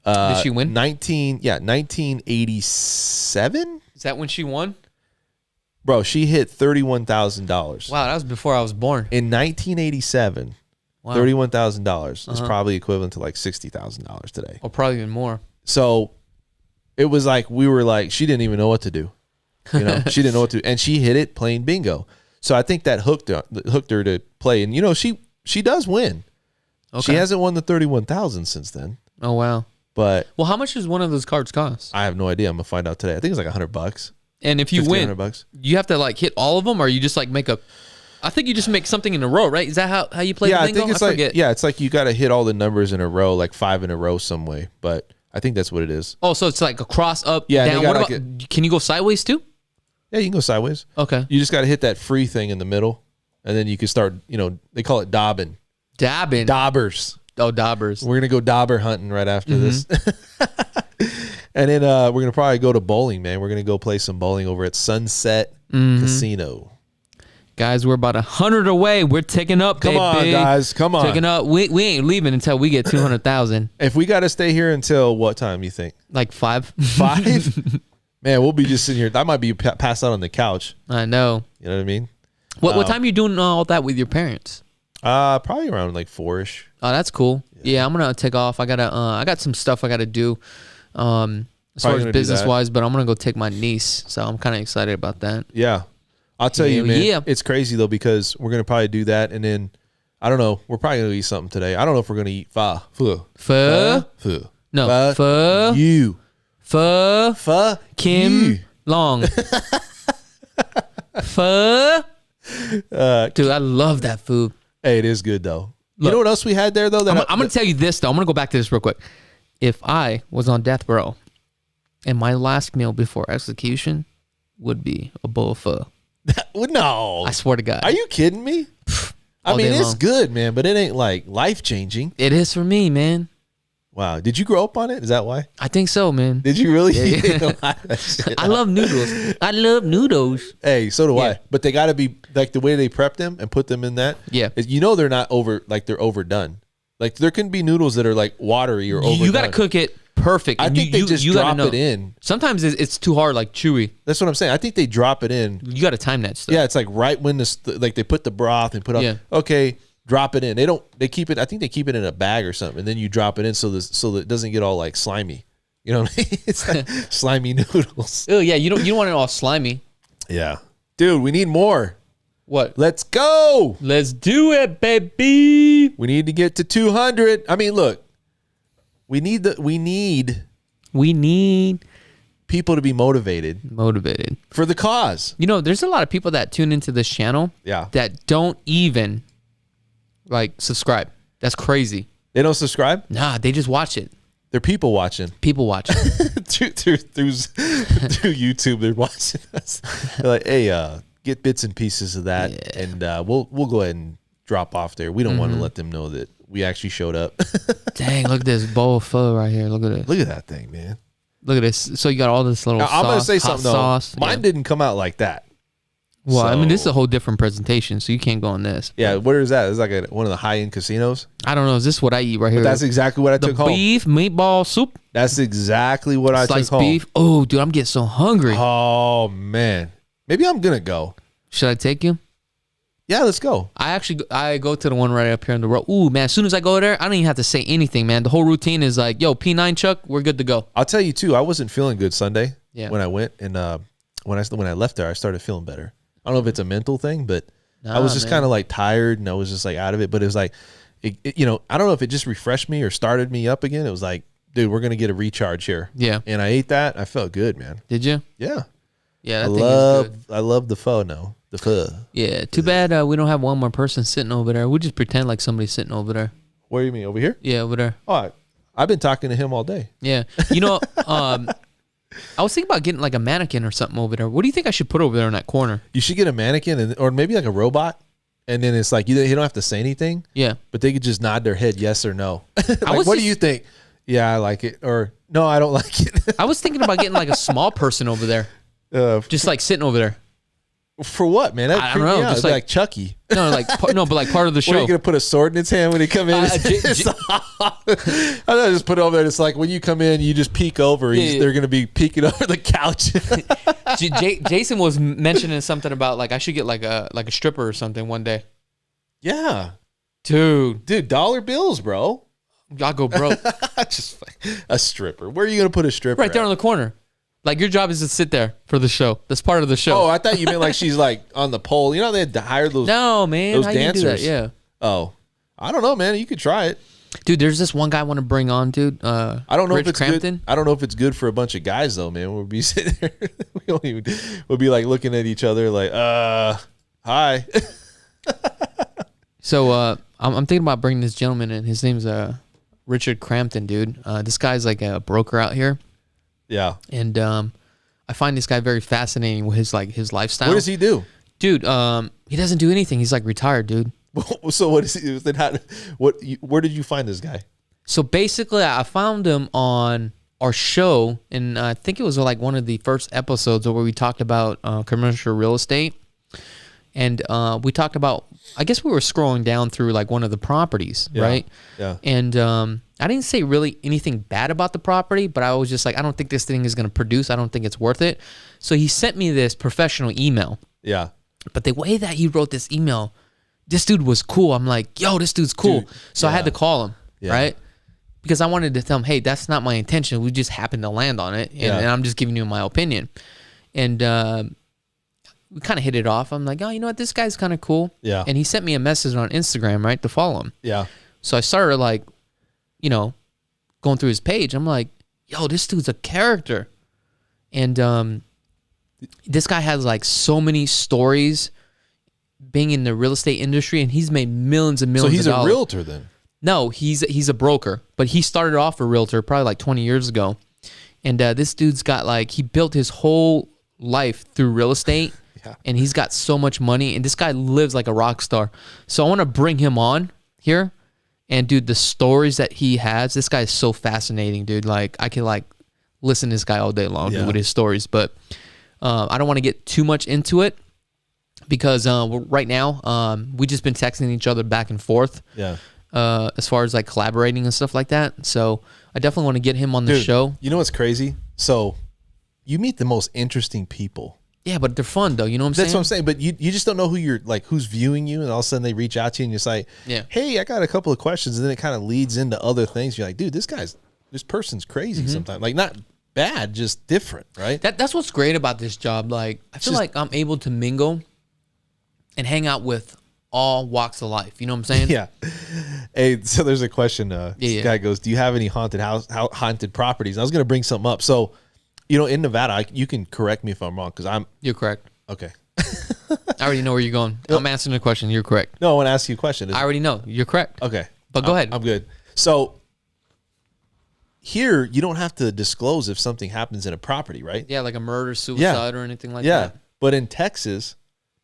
Did she win? 1987? Is that when she won? Bro, she hit $31,000. Wow, that was before I was born. In 1987, Wow. $31,000 is probably equivalent to like $60,000 today. Or probably even more. So it was like we were like, she didn't even know what to do. You know, she didn't know what to do. And she hit it playing bingo. So I think that hooked her to play. And, you know, she does win. Okay. She hasn't won the 31,000 since then. Oh, wow. But well, how much does one of those cards cost? I have no idea. I'm going to find out today. I think it's like $100. And if you win, you have to like hit all of them, or you just like make a... I think you just make something in a row, right? Is that how you play the bingo? I think it's it's like you got to hit all the numbers in a row, like 5 in a row some way. But I think that's what it is. Oh, so it's like a cross up, down. What about, can you go sideways too? Yeah, you can go sideways. Okay. You just got to hit that free thing in the middle, and then you can start, you know, they call it dabbing. Dabbing? Daubers. Oh, daubers. We're going to go dauber hunting right after this. And then we're going to probably go to bowling, man. We're going to go play some bowling over at Sunset Casino. Guys, we're about 100 away. We're taking up, baby. Come on, guys. Come on. Taking up. We ain't leaving until we get 200,000. If we got to stay here until what time, you think? Like 5. 5? Man, we'll be just sitting here. I might be passed out on the couch. I know. You know what I mean? What time are you doing all that with your parents? Probably around like 4-ish. Oh, that's cool. Yeah, I'm gonna take off. I got some stuff I gotta do, as far as business wise. But I'm gonna go take my niece, so I'm kind of excited about that. Yeah, I'll tell you, man. Yeah. It's crazy though, because we're gonna probably do that, and then I don't know. We're probably gonna eat something today. I don't know if we're gonna eat pho. No, pho. You. Pho. Kim Long. Pho. Dude, I love that food. Hey, it is good though. Look, you know what else we had there though? I'm going to tell you this though. I'm going to go back to this real quick. If I was on death row, and my last meal before execution would be a bowl of pho. No, I swear to God. Are you kidding me? I mean, it's good, man, but it ain't like life changing. It is for me, man. Wow. Did you grow up on it? Is that why? I think so, man. Did you really? Yeah. I love noodles. I love noodles. Hey, so do I. But they got to be like the way they prep them and put them in that. Yeah. You know they're not they're overdone. Like there can be noodles that are like watery or overdone. You got to cook it perfect. I think they just drop it in. Sometimes it's too hard, like chewy. That's what I'm saying. I think they drop it in. You got to time that stuff. Yeah, it's like right when like they put the broth and put up. Yeah. Okay. Drop it in. They keep it. I think they keep it in a bag or something, and then you drop it in so that it doesn't get all like slimy. You know what I mean? It's like slimy noodles. Oh yeah, you don't want it all slimy. Yeah, dude, we need more. What? Let's go. Let's do it, baby. We need to get to 200. I mean, look, we need people to be motivated for the cause. You know, there's a lot of people that tune into this channel. Yeah. That don't even like subscribe. That's crazy. They don't subscribe? Nah, they just watch it. They're people watching. People watching. through YouTube, they're watching us. They're like, hey, get bits and pieces of that, and we'll go ahead and drop off there. We don't want to let them know that we actually showed up. Dang, look at this bowl of pho right here. Look at this. Look at that thing, man. Look at this. So you got all this little sauce. I'm going to say something, though. Mine didn't come out like that. Well, I mean, this is a whole different presentation, so you can't go on this. Yeah, where is that? It's like one of the high-end casinos. I don't know. Is this what I eat right here? But that's exactly what I took home. The beef meatball soup. That's exactly what I took home. Sliced beef. Oh, dude, I'm getting so hungry. Oh, man. Maybe I'm going to go. Should I take you? Yeah, let's go. I go to the one right up here on the road. Ooh, man, as soon as I go there, I don't even have to say anything, man. The whole routine is like, yo, P9 Chuck, we're good to go. I'll tell you, too, I wasn't feeling good Sunday when I went. And when I left there, I started feeling better. I don't know if it's a mental thing, but I was just kind of like tired and I was just like out of it. But it was like, I don't know if it just refreshed me or started me up again. It was like, dude, we're going to get a recharge here. Yeah. And I ate that. I felt good, man. Did you? Yeah. Yeah, that thing is good. I love the pho now. The pho. Yeah. Too bad we don't have one more person sitting over there. We just pretend like somebody's sitting over there. Where do you mean? Over here? Yeah, over there. Oh, I've been talking to him all day. Yeah. You know, I was thinking about getting like a mannequin or something over there. What do you think I should put over there in that corner? You should get a mannequin or maybe like a robot. And then it's like, you don't have to say anything. Yeah. But they could just nod their head yes or no. Like, what do you think? Yeah, I like it. Or no, I don't like it. I was thinking about getting like a small person over there. Just like sitting over there. For what, man? I don't know. Just like Chucky. No, but like part of the show. What, are you going to put a sword in his hand when he come in? I know, just put it over there. It's like when you come in, you just peek over. They're going to be peeking over the couch. Jason was mentioning something about like I should get like a stripper or something one day. Yeah. Dude, dollar bills, bro. I'll go broke. Just a stripper. Where are you gonna put a stripper? Right there on the corner. Like, your job is to sit there for the show. That's part of the show. Oh, I thought you meant like she's like on the pole. You know they had to hire those. No, man. Those how dancers. You do that? Yeah. Oh, I don't know, man. You could try it. Dude, there's this one guy I want to bring on, dude. I don't know Rich if it's Crampton. good. I don't know if it's good for a bunch of guys though, man. We'll be sitting there. We'll be like looking at each other like, hi. So I'm thinking about bringing this gentleman in. His name's Richard Crampton, dude. This guy's like a broker out here. Yeah. And I find this guy very fascinating with his lifestyle. What does he do? Dude, he doesn't do anything. He's like retired, dude. So what is he? Then where did you find this guy? So basically, I found him on our show, and I think it was like one of the first episodes where we talked about commercial real estate. And we talked about, I guess we were scrolling down through like one of the properties, right? Yeah. And I didn't say really anything bad about the property, but I was just like, I don't think this thing is going to produce. I don't think it's worth it. So he sent me this professional email. Yeah. But the way that he wrote this email, this dude was cool. I'm like, yo, this dude's cool. Dude, so I had to call him, Yeah. right? Because I wanted to tell him, hey, that's not my intention. We just happened to land on it, and I'm just giving you my opinion. And we kind of hit it off. I'm like, oh, you know what? This guy's kind of cool. Yeah. And he sent me a message on Instagram, right, to follow him. Yeah. So I started like, going through his page. I'm like, yo, this dude's a character. And this guy has like so many stories being in the real estate industry, and he's made millions and millions of dollars. So he's a realtor then? No, he's a broker, but he started off a realtor probably like 20 years ago. And this dude's got like, he built his whole life through real estate. Yeah. And he's got so much money, and this guy lives like a rock star. So I want to bring him on here. And dude, the stories that he has, this guy is so fascinating, dude. Like, I can like listen to this guy all day long with his stories. But I don't want to get too much into it because right now we just been texting each other back and forth. Yeah. As far as like collaborating and stuff like that. So I definitely want to get him on the show. You know what's crazy? So you meet the most interesting people. Yeah, but they're fun though. You know what I'm saying? That's what I'm saying. But you just don't know who you're like, who's viewing you, and all of a sudden they reach out to you and you're just like, hey, I got a couple of questions, and then it kind of leads into other things. You're like, dude, this person's crazy sometimes. Like, not bad, just different, right? That's what's great about this job. Like, I feel like I'm able to mingle and hang out with all walks of life. You know what I'm saying? Yeah. Hey, so there's a question. This guy goes, do you have any haunted properties? And I was going to bring something up. So, in Nevada, you can correct me if I'm wrong, because You're correct. Okay. I already know where you're going. I'm answering the question. You're correct. No, I want to ask you a question. I already know. You're correct. Okay. But go ahead. I'm good. So here, you don't have to disclose if something happens in a property, right? Yeah, like a murder, suicide, or anything like that. Yeah. But in Texas,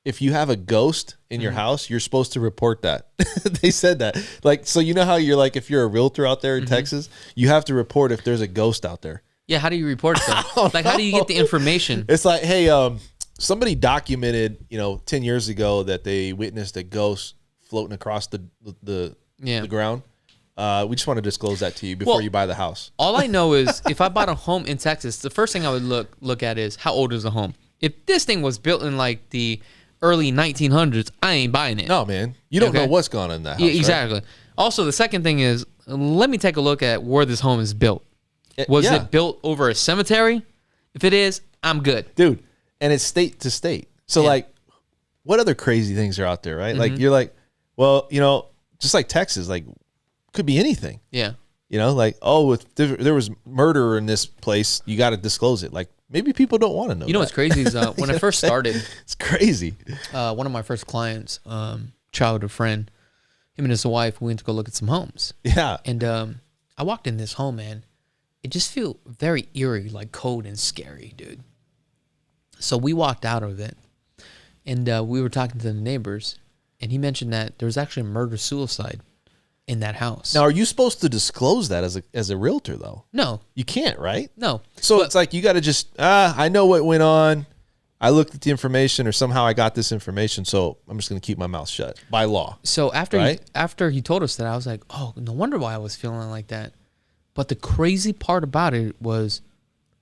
if you have a ghost in your house, you're supposed to report that. They said that. Like, so you know how you're like, if you're a realtor out there in Texas, you have to report if there's a ghost out there. Yeah, how do you report it though? Like, how do you get the information? It's like, hey, somebody documented, 10 years ago that they witnessed a ghost floating across the ground. We just want to disclose that to you before you buy the house. All I know is if I bought a home in Texas, the first thing I would look at is how old is the home. If this thing was built in like the early 1900s, I ain't buying it. No, man. You don't know what's going on in that house. Yeah, exactly. Right? Also, the second thing is, let me take a look at where this home is built. Was it built over a cemetery? If it is, I'm good. Dude, and it's state to state. So, like, what other crazy things are out there, right? Like, you're like, well, just like Texas, like, could be anything. Yeah. Like, oh, if there was murder in this place, you got to disclose it. Like, maybe people don't want to know. What's crazy is when I first started. It's crazy. One of my first clients, childhood friend, him and his wife, we went to go look at some homes. Yeah. And I walked in this home, man. It just felt very eerie, like cold and scary, dude. So we walked out of it, and we were talking to the neighbors, and he mentioned that there was actually a murder-suicide in that house. Now, are you supposed to disclose that as a realtor, though? No. You can't, right? No. So it's like you got to just, I know what went on. I looked at the information, or somehow I got this information, so I'm just going to keep my mouth shut by law. So after he told us that, I was like, oh, no wonder why I was feeling like that. But the crazy part about it was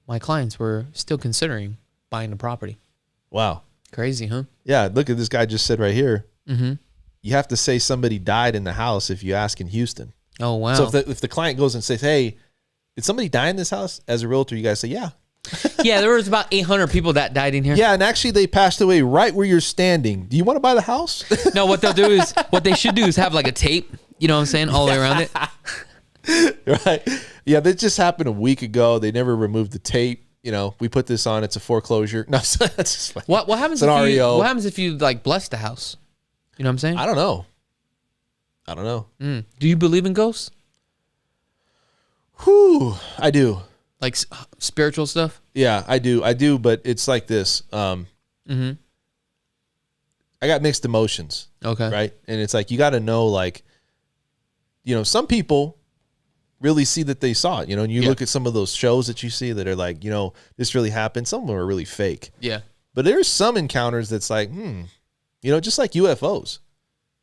my clients were still considering buying the property. Wow. Crazy, huh? Yeah, look at this guy just said right here. you have to say somebody died in the house if you ask in Houston. Oh, wow. So if the client goes and says, hey, did somebody die in this house? As a realtor, you guys say, yeah. Yeah, there was about 800 people that died in here. Yeah, and actually they passed away right where you're standing. Do you want to buy the house? No, what they should do is have like a tape, you know what I'm saying, all the way around it. Right. Yeah, that just happened a week ago. They never removed the tape. You know, we put this on. It's a foreclosure. No, that's just funny. What happens what happens if you like bless the house? You know what I'm saying? I don't know. Do you believe in ghosts? Whew, I do. Like spiritual stuff? Yeah, I do, but it's like this. I got mixed emotions. Okay. Right? And it's like you got to know, like, you know, some people really see that they saw it, you know, and you look at some of those shows that you see that are like, you know, this really happened. Some of them are really fake. Yeah. But there's some encounters that's like, you know, just like UFOs.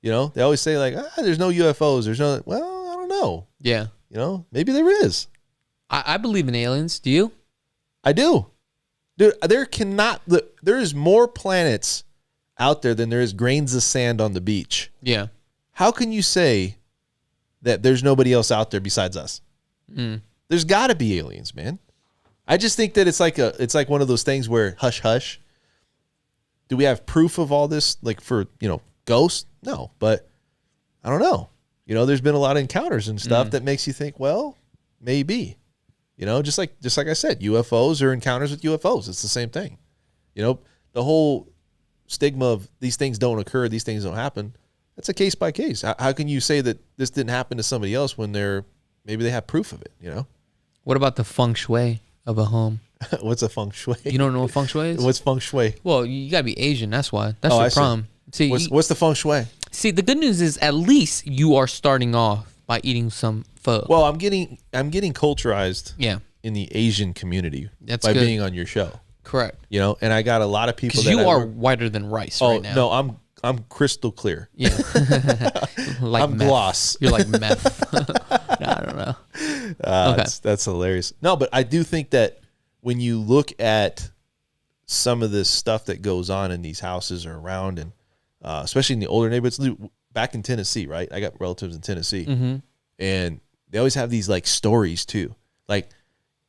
You know, they always say like, there's no UFOs. There's no, well, I don't know. Yeah. You know, maybe there is. I believe in aliens. Do you? I do. Dude, there is more planets out there than there is grains of sand on the beach. Yeah. How can you say that there's nobody else out there besides us? There's got to be aliens, man. I just think that it's like one of those things where hush hush. Do we have proof of all this, like, for, you know, ghosts? No, but I don't know. You know, there's been a lot of encounters and stuff that makes you think, well, maybe. You know, just like I said, UFOs or encounters with UFOs. It's the same thing. You know, the whole stigma of these things don't occur, these things don't happen. That's a case by case. How can you say that this didn't happen to somebody else when maybe they have proof of it, you know? What about the feng shui of a home? What's a feng shui? You don't know what feng shui is? What's feng shui? Well, you got to be Asian. That's why. That's the problem. See, what's the feng shui? See, the good news is at least you are starting off by eating some pho. Well, I'm getting culturized. Yeah. In the Asian community. That's by good. Being on your show. Correct. You know, and I got a lot of people that you are whiter than rice right now. No, I'm crystal clear. Yeah. Like I'm meth. gloss. You're like meth. No, I don't know. Okay. That's hilarious. No, but I do think that when you look at some of this stuff that goes on in these houses or around, and especially in the older neighborhoods, back in Tennessee, right? I got relatives in Tennessee, and they always have these like stories too. Like,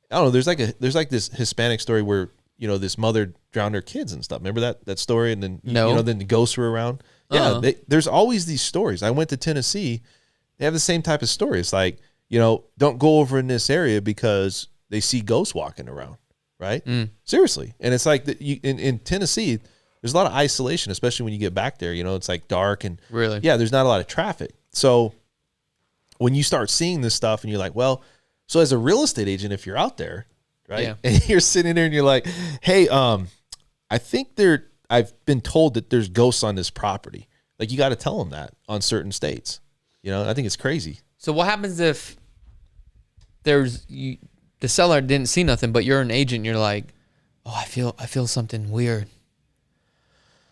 I don't know. There's like this Hispanic story where, you know, this mother drowned her kids and stuff. Remember that story? And then you know, then the ghosts were around. Yeah, there's always these stories. I went to Tennessee. They have the same type of story. It's like, you know, don't go over in this area because they see ghosts walking around, right? Seriously. And it's like in Tennessee, there's a lot of isolation, especially when you get back there. You know, it's like dark and really, yeah, there's not a lot of traffic. So when you start seeing this stuff and you're like, well, so as a real estate agent, if you're out there, right, yeah. and you're sitting there and you're like, hey, I think I've been told that there's ghosts on this property. Like, you got to tell them that on certain states. You know, I think it's crazy. So what happens if the seller didn't see nothing, but you're an agent and you're like, oh, I feel something weird.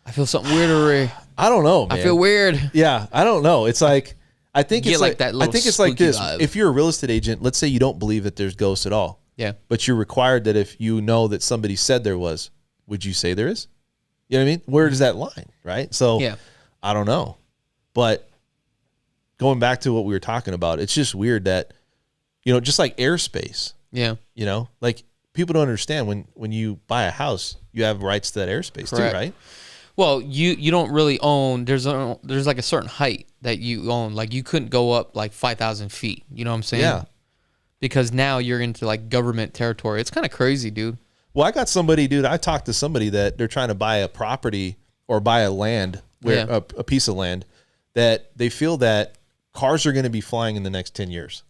I feel something weird. I don't know, man. I feel weird. Yeah, I don't know. It's like, I think it's like that. I think it's like this. Vibe. If you're a real estate agent, let's say you don't believe that there's ghosts at all. Yeah. But you're required that if you know that somebody said there was, would you say there is? You know what I mean? Where does that line, right? So yeah. I don't know. But going back to what we were talking about, it's just weird that, you know, just like airspace. Yeah. You know, like people don't understand when you buy a house, you have rights to that airspace too, right? Well, you don't really own. There's like a certain height that you own. Like you couldn't go up like 5,000 feet. You know what I'm saying? Yeah. Because now you're into like government territory. It's kind of crazy, dude. Well, I got somebody, dude. I talked to somebody that they're trying to buy a property or buy a land where a piece of land that they feel that cars are going to be flying in the next 10 years.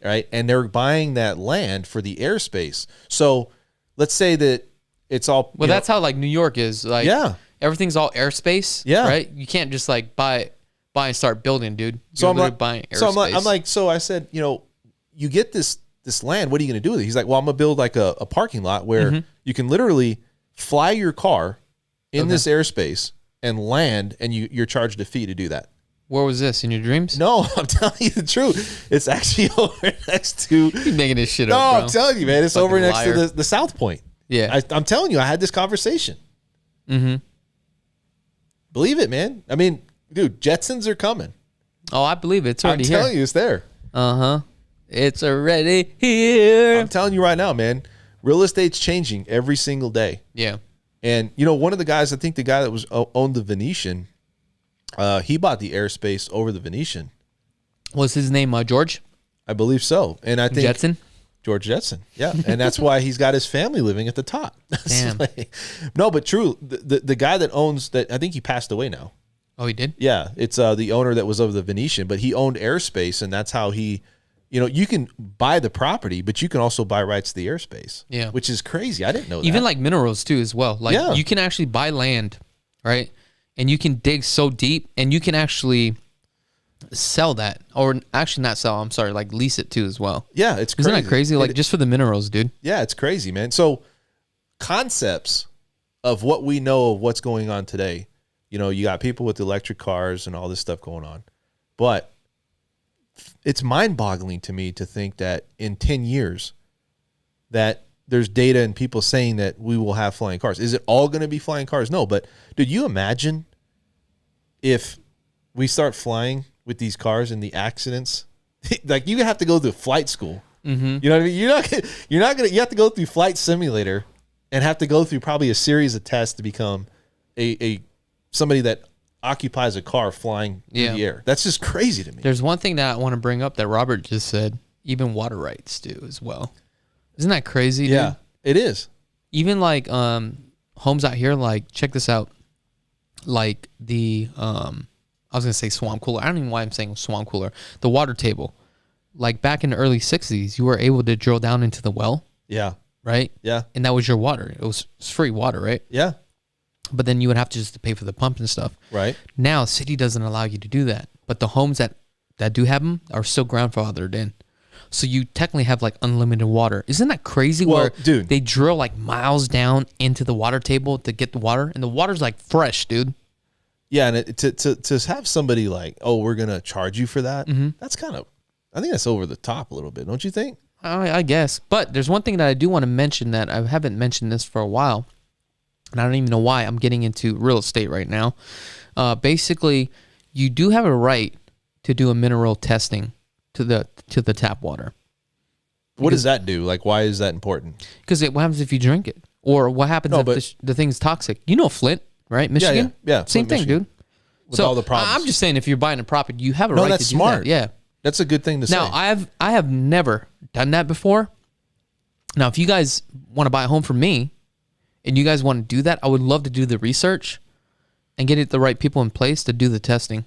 Right. And they're buying that land for the airspace. So let's say that it's all. Well, that's how like New York is. Like, yeah. Everything's all airspace. Yeah. Right. You can't just like buy and start building, dude. So I'm like, buying airspace. So I said, you know, you get this land. What are you going to do with it? He's like, well, I'm going to build like a parking lot where you can literally fly your car in this airspace and land, and you're charged a fee to do that. Where was this, in your dreams? No, I'm telling you the truth. It's actually over next to. You're making this shit up, bro. No, I'm telling you, man. It's Fucking over next liar. to the South Point. Yeah. I'm telling you, I had this conversation. Believe it, man. I mean, dude, Jetsons are coming. Oh, I believe it's already here. I'm telling you, it's there. It's already here. I'm telling you right now, man. Real estate's changing every single day. Yeah. And one of the guys, I think the guy that owned the Venetian, he bought the airspace over the Venetian. What's his name? George? I believe so. And I think Jetson. George Jetson. Yeah. And that's why he's got his family living at the top. Damn. No, but true. The guy that owns that, I think he passed away now. Oh, he did? Yeah. It's the owner that was of the Venetian, but he owned airspace, and that's how he, you can buy the property, but you can also buy rights to the airspace. Yeah. Which is crazy. I didn't know that. Even like minerals too as well. Like you can actually buy land, right? And you can dig so deep, and you can actually sell that, or actually not sell, I'm sorry, like lease it too as well. Yeah, it's crazy. Isn't that crazy? Like just for the minerals, dude. Yeah, it's crazy, man. So concepts of what we know of what's going on today, you got people with electric cars and all this stuff going on, but it's mind-boggling to me to think that in 10 years that there's data and people saying that we will have flying cars. Is it all going to be flying cars? No, but dude, you imagine if we start flying with these cars and the accidents, like you have to go through flight school. Mm-hmm. You know what I mean? You have to go through flight simulator and have to go through probably a series of tests to become a somebody that occupies a car flying through the air. That's just crazy to me. There's one thing that I want to bring up that Robert just said, even water rights do as well. Isn't that crazy, dude? Yeah, it is. Even like homes out here, like check this out. Like the I was going to say swamp cooler. I don't even know why I'm saying swamp cooler. The water table. Like back in the early 60s, you were able to drill down into the well. Yeah. Right? Yeah. And that was your water. It was free water, right? Yeah. But then you would have to just pay for the pump and stuff. Right. Now, city doesn't allow you to do that. But the homes that do have them are still grandfathered in. So you technically have like unlimited water. Isn't that crazy? Well, where dude, they drill like miles down into the water table to get the water, and the water's like fresh, dude. Yeah, and to have somebody like, oh, we're gonna charge you for that. Mm-hmm. That's kind of, I think that's over the top a little bit, don't you think? I guess. But there's one thing that I do want to mention that I haven't mentioned this for a while, and I don't even know why I'm getting into real estate right now. Basically, you do have a right to do a mineral testing to the tap water. What does that do? Like, why is that important? Because what happens if you drink it? Or what happens if the thing's toxic? You know Flint, right? Michigan? Yeah. Same thing, Michigan. dude. With all the problems. I'm just saying if you're buying a property, you have a right to do smart. that. Yeah. That's a good thing to say. Now, I have never done that before. Now, if you guys want to buy a home from me and you guys want to do that, I would love to do the research and get the right people in place to do the testing.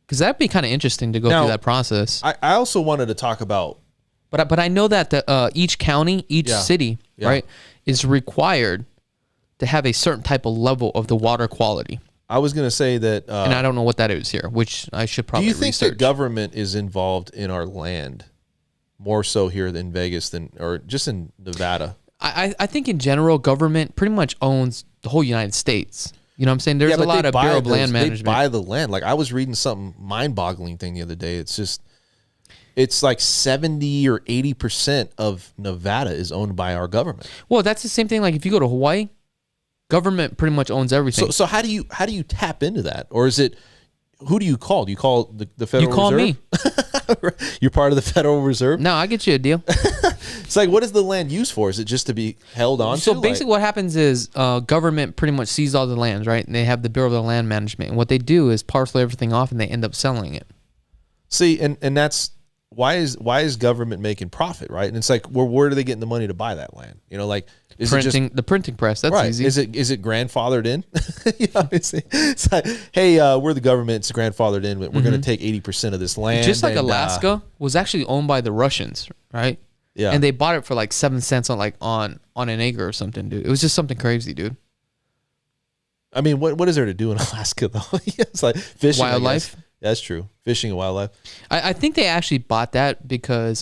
Because that'd be kind of interesting to go through that process. I also wanted to talk about... But I know that each county, each city, right, is required to have a certain type of level of the water quality. I was going to say that... and I don't know what that is here, which I should probably research. Do you think the government is involved in our land more so here in Vegas or just in Nevada? I think in general, government pretty much owns the whole United States. You know what I'm saying? There's a lot of Bureau of Land Management. They buy the land. Like I was reading something mind-boggling thing the other day. It's like 70 or 80% of Nevada is owned by our government. Well, that's the same thing. Like if you go to Hawaii, government pretty much owns everything. So how do you tap into that? Or is it, who do you call? Do you call the Federal Reserve? You call me. You're part of the Federal Reserve? No, I get you a deal. It's like, what is the land used for? Is it just to be held on to? So basically what happens is government pretty much sees all the lands, right? And they have the Bureau of Land Management. And what they do is parcel everything off and they end up selling it. See, and that's, why is government making profit, right? And it's like, where are they getting the money to buy that land? You know, like, is the printing press, that's right. easy. Is it grandfathered in? It's like, hey, we're the government, it's grandfathered in, but we're going to take 80% of this land. Just like Alaska was actually owned by the Russians, right? Yeah. And they bought it for like 7 cents on an acre or something, dude. It was just something crazy, dude. I mean, what is there to do in Alaska though? It's like fishing, wildlife. That's true. Fishing and wildlife. I think they actually bought that because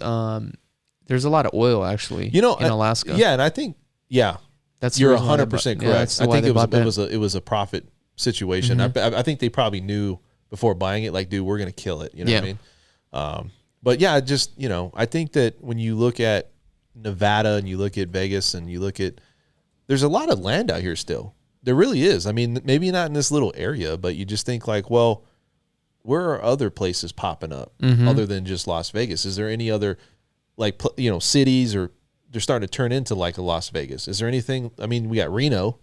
there's a lot of oil actually, in Alaska. Yeah, and I think that's you're 100% correct. I think it was a profit situation. I think they probably knew before buying it, like, dude, we're gonna kill it. You know what I mean? But yeah, just I think that when you look at Nevada and you look at Vegas and you look at, there's a lot of land out here still There really is. I mean, maybe not in this little area, but you just think like, well, where are other places popping up other than just Las Vegas? Is there any other like, cities, or they're starting to turn into like a Las Vegas? Is there anything? I mean, we got Reno,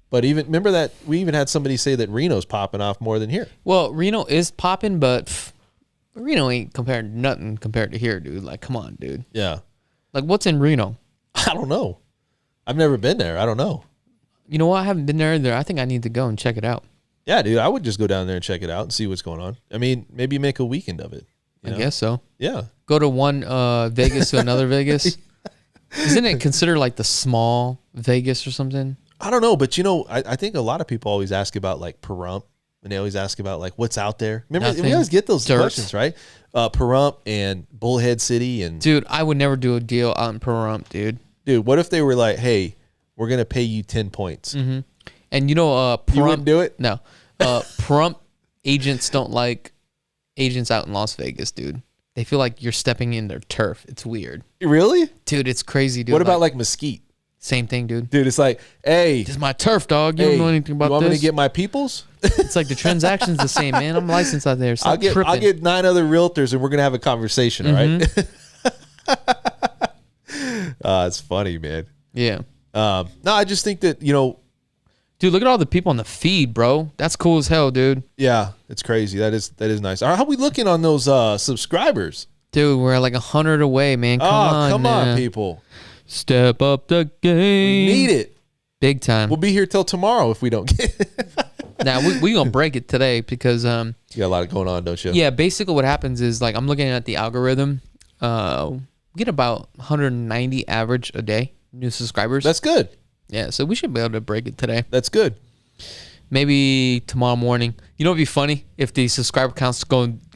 but remember that we even had somebody say that Reno's popping off more than here. Well, Reno is popping, but Reno ain't nothing compared to here, dude. Like, come on, dude. Yeah. Like, what's in Reno? I don't know. I've never been there. I don't know. You know what? I haven't been there either. I think I need to go and check it out. Yeah, dude. I would just go down there and check it out and see what's going on. I mean, maybe make a weekend of it. I guess so. Yeah. Go to one Vegas to another Vegas. Isn't it considered like the small Vegas or something? I don't know, but I think a lot of people always ask about like Pahrump, and they always ask about like what's out there. Remember, we always get those questions, right? Pahrump and Bullhead City, and dude, I would never do a deal out in Pahrump, dude. Dude, what if they were like, hey, we're gonna pay you 10 points, and Pahrump, you wouldn't do it? No, Pahrump agents don't like agents out in Las Vegas, dude. They feel like you're stepping in their turf. It's weird. Really? Dude, it's crazy, dude. What about like Mesquite? Same thing, dude. Dude, it's like, hey, this is my turf, dog. You don't know anything about this. You want me to get my peoples? It's like the transaction's the same, man. I'm licensed out there. I'll get 9 other realtors, and we're gonna have a conversation, all right? It's funny, man. Yeah. No, I just think that, dude, look at all the people on the feed, bro. That's cool as hell, dude. Yeah, it's crazy. That is nice. How are we looking on those subscribers? Dude, we're like 100 away, man. Come on, people. Step up the game. We need it. Big time. We'll be here till tomorrow if we don't get it. Now, we going to break it today because... you got a lot going on, don't you? Yeah, basically what happens is, like, I'm looking at the algorithm. We get about 190 average a day, new subscribers. That's good. Yeah, so we should be able to break it today. That's good. Maybe tomorrow morning. You know what would be funny? If the subscriber counts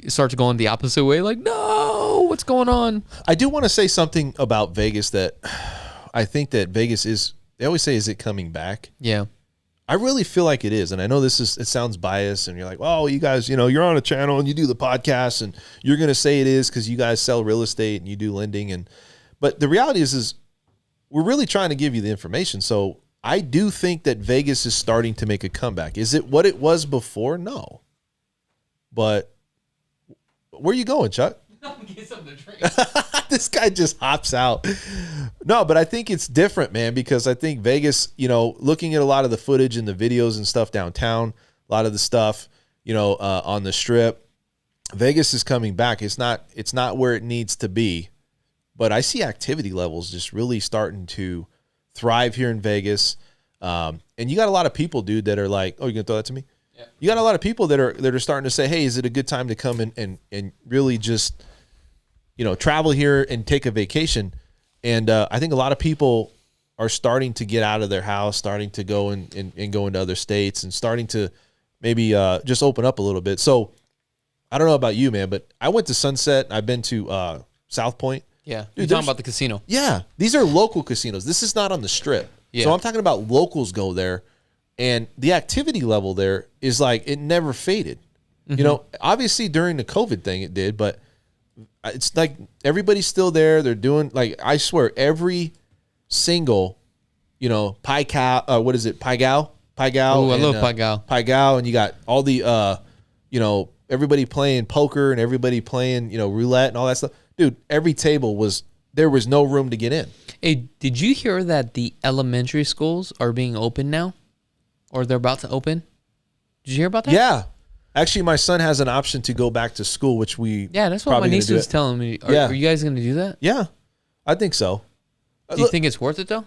start to go in the opposite way. Like, no, what's going on? I do want to say something about Vegas that I think that Vegas is, they always say, is it coming back? Yeah. I really feel like it is. And I know it sounds biased, and you're like, oh, you guys, you're on a channel and you do the podcast and you're going to say it is because you guys sell real estate and you do lending. But the reality is we're really trying to give you the information. So I do think that Vegas is starting to make a comeback. Is it what it was before? No. But where are you going, Chuck? Get something to drink. This guy just hops out. No, but I think it's different, man, because I think Vegas, looking at a lot of the footage and the videos and stuff downtown, a lot of the stuff, on the Strip, Vegas is coming back. It's not where it needs to be, but I see activity levels just really starting to thrive here in Vegas. And you got a lot of people, dude, that are like, oh, you're going to throw that to me? Yeah. You got a lot of people that are starting to say, hey, is it a good time to come and really just, travel here and take a vacation? And I think a lot of people are starting to get out of their house, starting to go and go into other states, and starting to maybe just open up a little bit. So I don't know about you, man, but I went to Sunset. I've been to South Point. Yeah. Dude, you're talking about the casino. Yeah. These are local casinos. This is not on the Strip. Yeah. So I'm talking about locals go there, and the activity level there is like it never faded. Mm-hmm. Obviously during the COVID thing it did, but it's like everybody's still there. They're doing, like, I swear, every single, Pkwy, what is it? Pkwy? Oh, I love Pkwy. Pkwy, and you got all the, everybody playing poker and everybody playing, roulette and all that stuff. Dude, every table there was no room to get in. Hey, did you hear that the elementary schools are being open now? Or they're about to open? Did you hear about that? Yeah. Actually, my son has an option to go back to school, which we that's what my niece was telling me. Are you guys going to do that? Yeah, I think so. Do you think it's worth it though?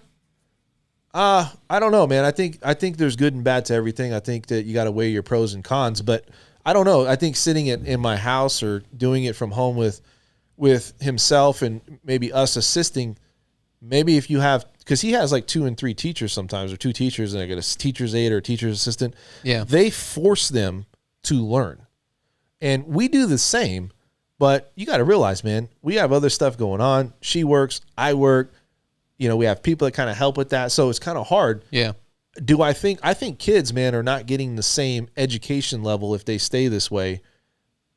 I don't know, man. I think there's good and bad to everything. I think that you got to weigh your pros and cons, but I don't know. I think sitting in my house or doing it from home with himself and maybe us assisting, maybe if you have, because he has like 2 and 3 teachers sometimes, or 2 teachers, and I get a teacher's aide or a teacher's assistant. Yeah, they force them to learn. And we do the same, but you got to realize, man, we have other stuff going on. She works, I work, we have people that kind of help with that. So it's kind of hard. Yeah. I think kids, man, are not getting the same education level if they stay this way,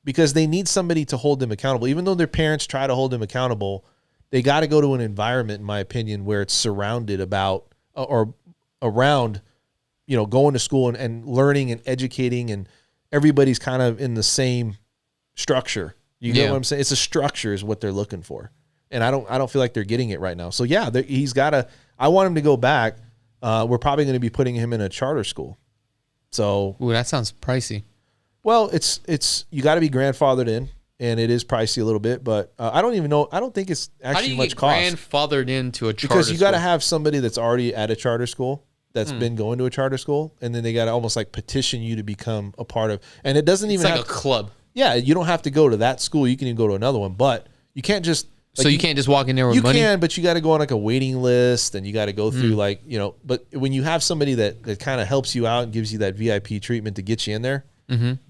because they need somebody to hold them accountable. Even though their parents try to hold them accountable, they got to go to an environment, in my opinion, where it's surrounded about or around, going to school and learning and educating, and everybody's kind of in the same structure. You get what I'm saying? It's a structure is what they're looking for. And I don't feel like they're getting it right now. So yeah, he's got to, I want him to go back. We're probably going to be putting him in a charter school. So, ooh, that sounds pricey. Well, it's you got to be grandfathered in, and it is pricey a little bit, but I don't even know. I don't think it's actually much cost. How do you get grandfathered into a charter school? Because you got to have somebody that's already at a charter school that's been going to a charter school, and then they got to almost like petition you to become a part of. And it doesn't even it's like a club. Yeah, you don't have to go to that school. You can even go to another one, but you can't just. Like, so you can't just walk in there with money? You can, but you got to go on like a waiting list, and you got to go through like, but when you have somebody that kind of helps you out and gives you that VIP treatment to get you in there,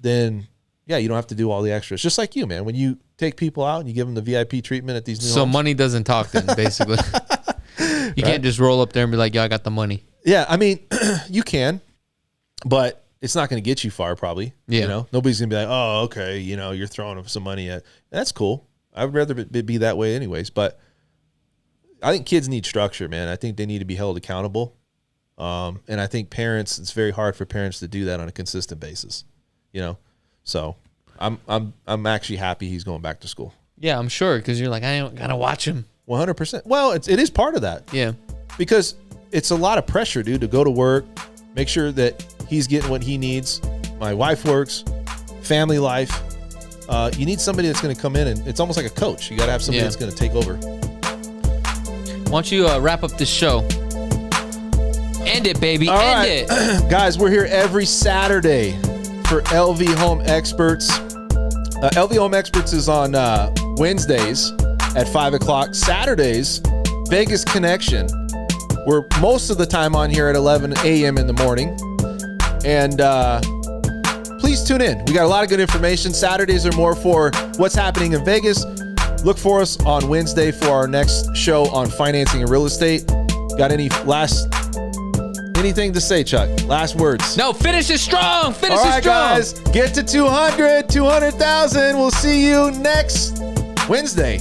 then yeah, you don't have to do all the extras. Just like you, man. When you take people out and you give them the VIP treatment at these new homes. Money doesn't talk then, basically. You can't just roll up there and be like, yo, I got the money. Yeah, I mean, you but it's not going to get you far probably. Yeah. Nobody's going to be like, oh, okay, you're throwing some money at. That's cool. I would rather it be that way anyways, but I think kids need structure, man. I think they need to be held accountable. And I think it's very hard for parents to do that on a consistent basis, So I'm actually happy he's going back to school. Yeah, I'm sure, because you're like, I don't got to watch him. 100%. Well, it is part of that. Yeah. Because it's a lot of pressure, dude, to go to work, make sure that he's getting what he needs. My wife works, family life. You need somebody that's going to come in, and it's almost like a coach. You got to have somebody that's going to take over. Why don't you wrap up this show? End it, baby. End it. Guys, we're here every Saturday for LV Home Experts. LV Home Experts is on Wednesdays at 5 o'clock. Saturdays, Vegas Connection. We're most of the time on here at 11 a.m. in the morning. And please tune in. We got a lot of good information. Saturdays are more for what's happening in Vegas. Look for us on Wednesday for our next show on financing and real estate. Got anything to say, Chuck? Last words. No, finish it strong. Finish it strong. All strong. right, guys. Get to 200,000. We'll see you next Wednesday.